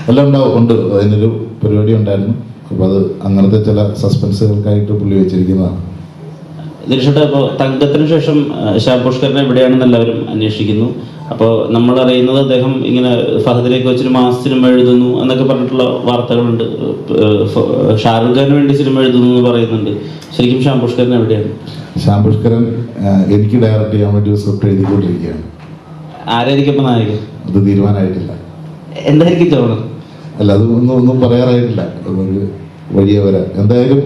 എല്ലാം ഉണ്ട്, അതിനൊരു പരിപാടി ഉണ്ടായിരുന്നു. അപ്പൊ അത് അങ്ങനത്തെ ചില സസ്പെൻസുകൾക്കായിട്ട് പുള്ളി വെച്ചിരിക്കുന്നതാണ്. ദിനേശേട്ടാ, ഇപ്പോൾ തങ്കത്തിന് ശേഷം ശ്യാം പുഷ്കരൻ എവിടെയാണെന്ന് എല്ലാവരും അന്വേഷിക്കുന്നു. അപ്പോൾ നമ്മൾ അറിയുന്നത് അദ്ദേഹം ഇങ്ങനെ ഫഹദിലേക്ക് വെച്ചൊരു മാസ് സിനിമ എഴുതുന്നു എന്നൊക്കെ പറഞ്ഞിട്ടുള്ള വാർത്തകളുണ്ട്. ഷാറുഖ് ഖാന് വേണ്ടി സിനിമ എഴുതുന്നു എന്ന് പറയുന്നുണ്ട്. ശരിക്കും ശ്യാം പുഷ്കരൻ എവിടെയാണ്? ശ്യാം പുഷ്കരൻ എനിക്ക് ഡയറക്റ്റ് ചെയ്യാൻ വേണ്ടി ഒരു സ്ക്രിപ്റ്റ് എഴുതിക്കൊണ്ടിരിക്കുകയാണ്. ആരായിരിക്കും ഇപ്പൊ നായകൻ? അത് തീരുമാനമായിട്ടില്ല. എന്തായിരിക്കും തോന്നുന്നത്? അല്ല, അത് ഒന്നും പറയാറായിട്ടില്ല. അതൊരു വഴിയെ വരാം. എന്തായാലും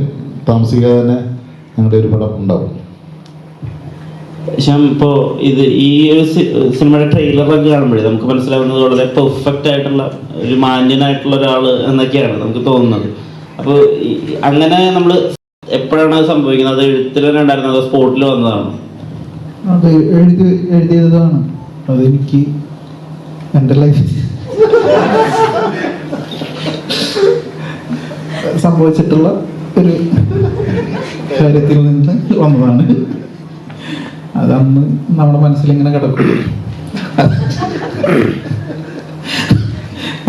താമസിക്കാതെ തന്നെ ഞങ്ങളുടെ ഒരു പടം ഉണ്ടാവും. ശ്യാം, ഇപ്പോൾ ഈ ഒരു സിനിമയുടെ ട്രെയിലറൊക്കെ കാണുമ്പോഴേ നമുക്ക് മനസ്സിലാവുന്നത് വളരെ പെർഫെക്റ്റ് ആയിട്ടുള്ള ഒരു മാന്യനായിട്ടുള്ള ഒരാൾ എന്നൊക്കെയാണ് നമുക്ക് തോന്നുന്നത്. അപ്പോൾ അങ്ങനെ നമ്മൾ എപ്പോഴാണ് സംഭവിക്കുന്നത്? അത് എഴുത്തിൽ തന്നെ ഉണ്ടായിരുന്നത്, അത് സ്പോട്ടിൽ വന്നതാണ്? അത് എഴുതിയതാണ്. അതെനിക്ക് എൻ്റെ ലൈഫ് സംഭവിച്ചിട്ടുള്ള ഒരു കാര്യത്തിൽ നിന്ന് വന്നതാണ്. അതന്ന് നമ്മുടെ മനസ്സിലിങ്ങനെ കിടക്കും.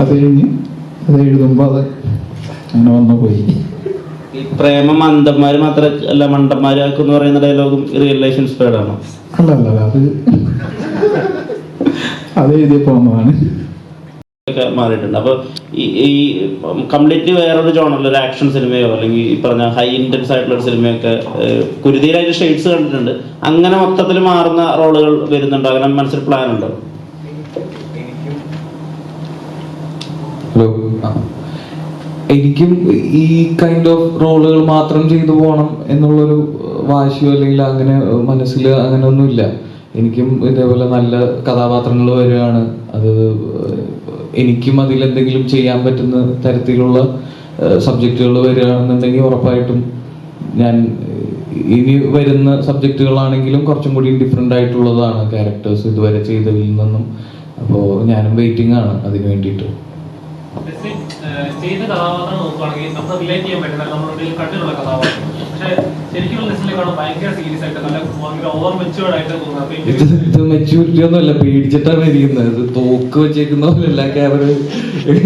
അത് കഴിഞ്ഞ് അത് എഴുതുമ്പോൾ അത് അങ്ങനെ വന്നു പോയി. ഈ പ്രേമം അന്ധന്മാര് മാത്രമല്ല മണ്ടന്മാരാക്കും എന്ന് പറയുന്ന ഡയലോഗും റിയൽ ലൈഫ് ഇൻസ്പയർഡ് ആണോ? അല്ല അത് എഴുതിയപ്പോ വന്നതാണ്. മാറിയിട്ടുണ്ട്. അപ്പൊ ഈ കംപ്ലീറ്റ്ലി വേറൊരു ജോണറിൽ ഒരു ആക്ഷൻ സിനിമയോ അല്ലെങ്കിൽ ഈ പറഞ്ഞ ഹൈ ഇന്റൻസ് ആയിട്ടുള്ള ഒരു സിനിമയൊക്കെ കുരുതിയിലായിട്ട് ഷെയ്ഡ്സ് കണ്ടിട്ടുണ്ട്. അങ്ങനെ മൊത്തത്തിൽ മാറുന്ന റോളുകൾ വരുന്നുണ്ടോ? അങ്ങനെ മനസ്സിൽ പ്ലാൻ ഉണ്ടോ? ഹലോ, എനിക്കും ഈ കൈൻഡ് ഓഫ് റോളുകൾ മാത്രം ചെയ്തു പോകണം എന്നുള്ളൊരു വാശിയോ അല്ലെങ്കിൽ അങ്ങനെ മനസ്സിൽ അങ്ങനെ ഒന്നുമില്ല. എനിക്കും ഇതേപോലെ നല്ല കഥാപാത്രങ്ങൾ വരികയാണ്, അത് എനിക്കും അതിലെന്തെങ്കിലും ചെയ്യാൻ പറ്റുന്ന തരത്തിലുള്ള സബ്ജക്റ്റുകൾ വരികയാണെന്നുണ്ടെങ്കിൽ ഉറപ്പായിട്ടും ഞാൻ ഇനി വരുന്ന സബ്ജക്റ്റുകളാണെങ്കിലും കുറച്ചും കൂടി ഡിഫറെൻ്റ് ആയിട്ടുള്ളതാണ് ക്യാരക്ടേഴ്സ് ഇതുവരെ ചെയ്തതിൽ നിന്നും. അപ്പോൾ ഞാനും വെയിറ്റിംഗ് ആണ് അതിന് വേണ്ടിയിട്ട്. ചെയ്ത കഥാപാത്രം നോക്കുകയാണെങ്കിൽ നമുക്ക് റിലേറ്റ് ചെയ്യാൻ പറ്റുന്ന നമ്മുടെ കണ്ടിട്ടുള്ള കഥാപാത്രം, പക്ഷെ ശരിക്കും ലിസ്റ്റിലേക്കാണ് ഭയങ്കര സീരിയസ് ആയിട്ട് നല്ല ഭയങ്കര ഓവർ മെച്ചുവേർഡ് ആയിട്ട് തോന്നുന്നത്. ഇത് മെച്യൂരിറ്റി ഒന്നുമല്ല, പേടിച്ചിട്ടാണ് ഇരിക്കുന്നത്. ഇത് തോക്ക് വെച്ചേക്കുന്ന പോലെയല്ല ക്യാമറ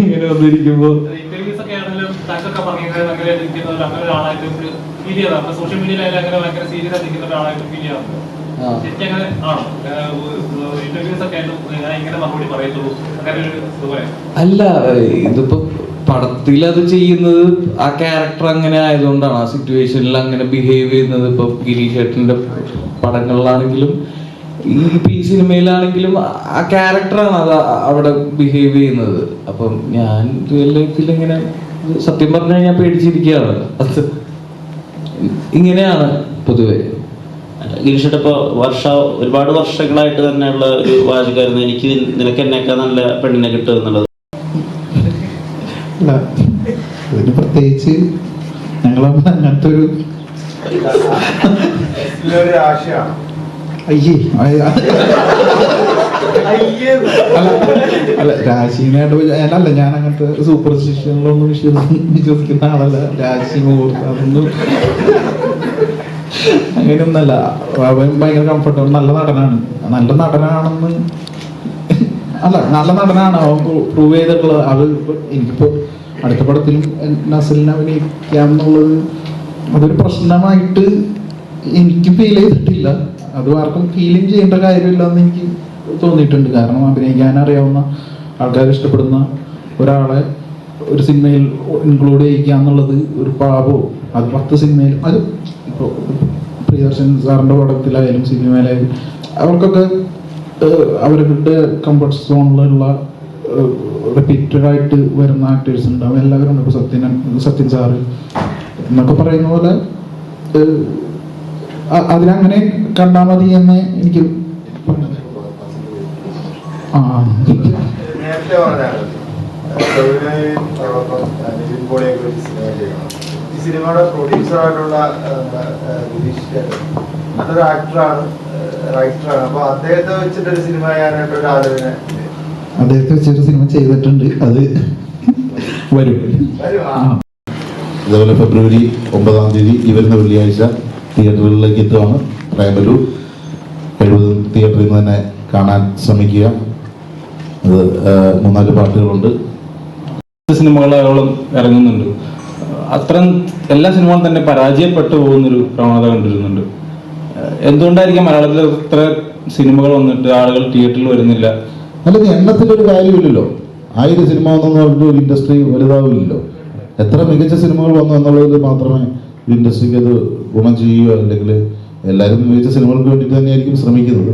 ഇങ്ങനെ വന്നിരിക്കുമ്പോ. ഇന്റർവ്യൂസ് ഒക്കെ ആണെങ്കിലും താങ്കളൊക്കെ പറഞ്ഞത് അങ്ങനെ ഇരിക്കുന്ന അങ്ങനെ ഒരാളായിട്ട് ഫീൽ ചെയ്യാറുണ്ട്. സോഷ്യൽ മീഡിയയിലായാലും അങ്ങനെ ഭയങ്കര സീരിയസ് ആയിട്ട് ഇരിക്കുന്ന ഒരാളായിട്ട് ഫീൽ ചെയ്യാറുണ്ട്. ശരിക്കും അങ്ങനെ ആണോ? ഇന്റർവ്യൂസ് ഒക്കെ ആയാലും ഇങ്ങനെ മറുപടി പറയത്തുള്ളൂ അങ്ങനെ ഒരു ഇതുപോലെ അല്ല, ഇതിപ്പോ പടത്തിൽ അത് ചെയ്യുന്നത് ആ ക്യാരക്ടർ അങ്ങനെ ആയതുകൊണ്ടാണ്, ആ സിറ്റുവേഷനിൽ അങ്ങനെ ബിഹേവ് ചെയ്യുന്നത്. ഇപ്പൊ ഗിരീഷ് ഏട്ടന്റെ പടങ്ങളിലാണെങ്കിലും ഈ സിനിമയിലാണെങ്കിലും ആ ക്യാരക്ടറാണ് അത് അവിടെ ബിഹേവ് ചെയ്യുന്നത്. അപ്പം ഞാൻ റിയൽ ലൈഫിൽ ഇങ്ങനെ സത്യം പറഞ്ഞാൽ ഞാൻ പേടിച്ചിരിക്കുകയാണ്. അത് ഇങ്ങനെയാണ് പൊതുവെ. ഗിരീഷേട്ട ഇപ്പോൾ ഒരുപാട് വർഷങ്ങളായിട്ട് തന്നെയുള്ള ഒരു വാചകമായിരുന്നു, എനിക്ക് നിനക്ക് എന്നേക്കാൾ നല്ല പെണ്ണിനെ കിട്ടും എന്നുള്ളത്. അല്ല, ഇതിന് പ്രത്യേകിച്ച് ഞങ്ങളൊന്നും അങ്ങനത്തെ ഒരു ആശയാണ്. അല്ല രാശിനായിട്ട് അല്ല, ഞാൻ അങ്ങനത്തെ സൂപ്പർസ്റ്റിഷനിലൊന്നും വിശ്വസിക്കുന്ന ആളല്ല. രാശി മുഹൂർത്തം അതൊന്നും അങ്ങനെയൊന്നല്ല. അവൻ ഭയങ്കര കംഫർട്ടബിൾ, നല്ല നടനാണെന്ന് അല്ല, നല്ല നടനാണ് അവൻ പ്രൂവ് ചെയ്തിട്ടുള്ളത്. അത് എനിക്കിപ്പോ അടുത്ത പടത്തിലും നസലിനെ അഭിനയിക്കാം എന്നുള്ളത് അതൊരു പ്രശ്നമായിട്ട് എനിക്ക് ഫീൽ ചെയ്തിട്ടില്ല. അത് ആർക്കും ഫീലിംഗ് ചെയ്യേണ്ട കാര്യമില്ല എന്ന് എനിക്ക് തോന്നിയിട്ടുണ്ട്. കാരണം അഭിനയിക്കാൻ അറിയാവുന്ന ആൾക്കാർ ഇഷ്ടപ്പെടുന്ന ഒരാളെ ഒരു സിനിമയിൽ ഇൻക്ലൂഡ് ചെയ്യിക്കുക എന്നുള്ളത് ഒരു പാപവും. അത് 10 സിനിമയിലും, അത് ഇപ്പോൾ പ്രിയദർശൻ സാറിൻ്റെ പടത്തിലായാലും സിനിമയിലായാലും അവർക്കൊക്കെ അവരുടെ കംഫർട്ട് സോണിലുള്ള റിപ്പീറ്റഡ് ആയിട്ട് വരുന്ന ആക്ടേഴ്സ് ഉണ്ടാവും. എല്ലാവരും ഉണ്ട്. ഇപ്പോൾ സത്യൻ സാറ് എന്നൊക്കെ പറയുന്ന പോലെ അതിനങ്ങനെ കണ്ടാൽ മതി എന്ന് എനിക്ക് നേരത്തെ പറഞ്ഞാണ് ഈ സിനിമയുടെ പ്രൊഡ്യൂസറായിട്ടുള്ള നല്ലൊരു ആക്ടറാണ്, റൈറ്ററാണ്. അപ്പൊ അദ്ദേഹത്തെ വെച്ചിട്ടൊരു സിനിമ ചെയ്യാനായിട്ട് ഒരു ആലോചന, അദ്ദേഹത്തെ വെച്ചൊരു സിനിമ ചെയ്തിട്ടുണ്ട്. അത് വരും. അതേപോലെ ഫെബ്രുവരി 9 ഈ വരുന്ന വെള്ളിയാഴ്ച തിയേറ്ററുകളിലേക്ക് എത്തുകയാണ്. പ്രേമലു 70 തിയേറ്ററിൽ നിന്ന് തന്നെ കാണാൻ ശ്രമിക്കുക. അത് 3-4 പാട്ടുകളുണ്ട്. സിനിമകളോളം ഇറങ്ങുന്നുണ്ട്. അത്തരം എല്ലാ സിനിമകളും തന്നെ പരാജയപ്പെട്ടു പോകുന്നൊരു പ്രവണത കണ്ടിരുന്നുണ്ട്. എന്തുകൊണ്ടായിരിക്കും മലയാളത്തിൽ ഇത്ര സിനിമകൾ വന്നിട്ട് ആളുകൾ തിയേറ്ററിൽ വരുന്നില്ല? അല്ലെങ്കിൽ എണ്ണത്തിലൊരു കാര്യമില്ലല്ലോ. 1000 സിനിമ വന്നെന്ന് പറഞ്ഞിട്ട് ഒരു ഇൻഡസ്ട്രി വലുതാവില്ലല്ലോ. എത്ര മികച്ച സിനിമകൾ വന്നു എന്നുള്ളതിൽ മാത്രമേ ഇൻഡസ്ട്രിക്ക് അത് ഗുണം ചെയ്യുകയോ, അല്ലെങ്കിൽ എല്ലാവരും മികച്ച സിനിമകൾക്ക് വേണ്ടിയിട്ട് തന്നെയായിരിക്കും ശ്രമിക്കുന്നത്.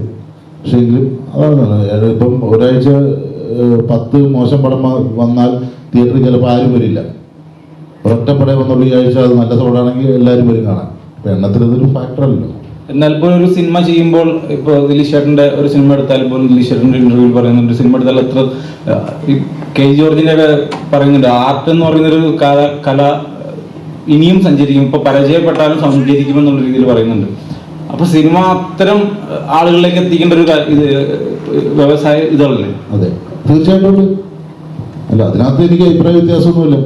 പക്ഷേ എങ്കിലും അതാണ് ഇപ്പം ഒരാഴ്ച 10 മോശം പടം വന്നാൽ തിയേറ്ററിൽ ചിലപ്പോൾ ആരും വരില്ല. ഒരൊറ്റപ്പടം വന്നുള്ള ഈ ആഴ്ച അത് നല്ല സോഡാണെങ്കിൽ എല്ലാവരും വരും കാണാൻ. അപ്പം എണ്ണത്തിലതൊരു ഫാക്ടറല്ലോ. എന്നാൽ ഇപ്പോൾ ഒരു സിനിമ ചെയ്യുമ്പോൾ ഇപ്പോൾ ദിലീഷ് ചേട്ടൻ്റെ ഒരു സിനിമ എടുത്താൽ ഇപ്പോൾ ദിലീഷ് ചേട്ടൻ്റെ ഇന്റർവ്യൂവിൽ പറയുന്നുണ്ട്, സിനിമ എടുത്താൽ എത്ര കെ ജോർജിൻ്റെ ഒക്കെ പറയുന്നുണ്ട്, ആർട്ട് എന്ന് പറയുന്നൊരു കല ഇനിയും സഞ്ചരിക്കും, ഇപ്പൊ പരാജയപ്പെട്ടാലും സഞ്ചരിക്കുമെന്നുള്ള രീതിയിൽ പറയുന്നുണ്ട്. അപ്പൊ സിനിമ അത്തരം ആളുകളിലേക്ക് എത്തിക്കേണ്ട ഒരു വ്യവസായ ഇതല്ലേ? അതെ, തീർച്ചയായിട്ടും. അല്ല, അതിനകത്ത് എനിക്ക് അഭിപ്രായ വ്യത്യാസമൊന്നുമില്ല.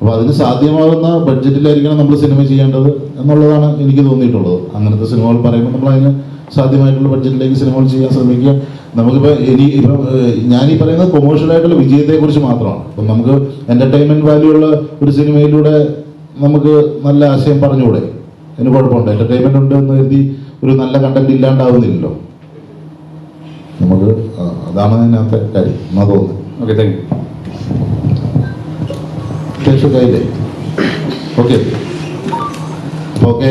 അപ്പോൾ അതിന് സാധ്യമാകുന്ന ബഡ്ജറ്റിലായിരിക്കണം നമ്മൾ സിനിമ ചെയ്യേണ്ടത് എന്നുള്ളതാണ് എനിക്ക് തോന്നിയിട്ടുള്ളത്. അങ്ങനത്തെ സിനിമകൾ പറയുമ്പോൾ നമ്മൾ അതിന് സാധ്യമായിട്ടുള്ള ബഡ്ജറ്റിലേക്ക് സിനിമകൾ ചെയ്യാൻ ശ്രമിക്കുക. നമുക്കിപ്പോൾ ഇപ്പം ഞാനീ പറയുന്നത് കൊമേഴ്ഷ്യലായിട്ടുള്ള വിജയത്തെക്കുറിച്ച് മാത്രമാണ്. അപ്പം നമുക്ക് എൻ്റർടൈൻമെൻറ്റ് വാല്യൂ ഉള്ള ഒരു സിനിമയിലൂടെ നമുക്ക് നല്ല ആശയം പറഞ്ഞുകൂടെ? അതിന് കുഴപ്പമുണ്ട്. എൻ്റർടൈൻമെൻറ്റ് ഉണ്ട് എന്ന് കരുതി ഒരു നല്ല കണ്ടന്റ് ഇല്ലാണ്ടാവുന്നില്ലല്ലോ. നമുക്ക് അതാണ് അതിനകത്തെ കാര്യം എന്നാ തോന്നുന്നത്. Okay, thank you. Okay okay.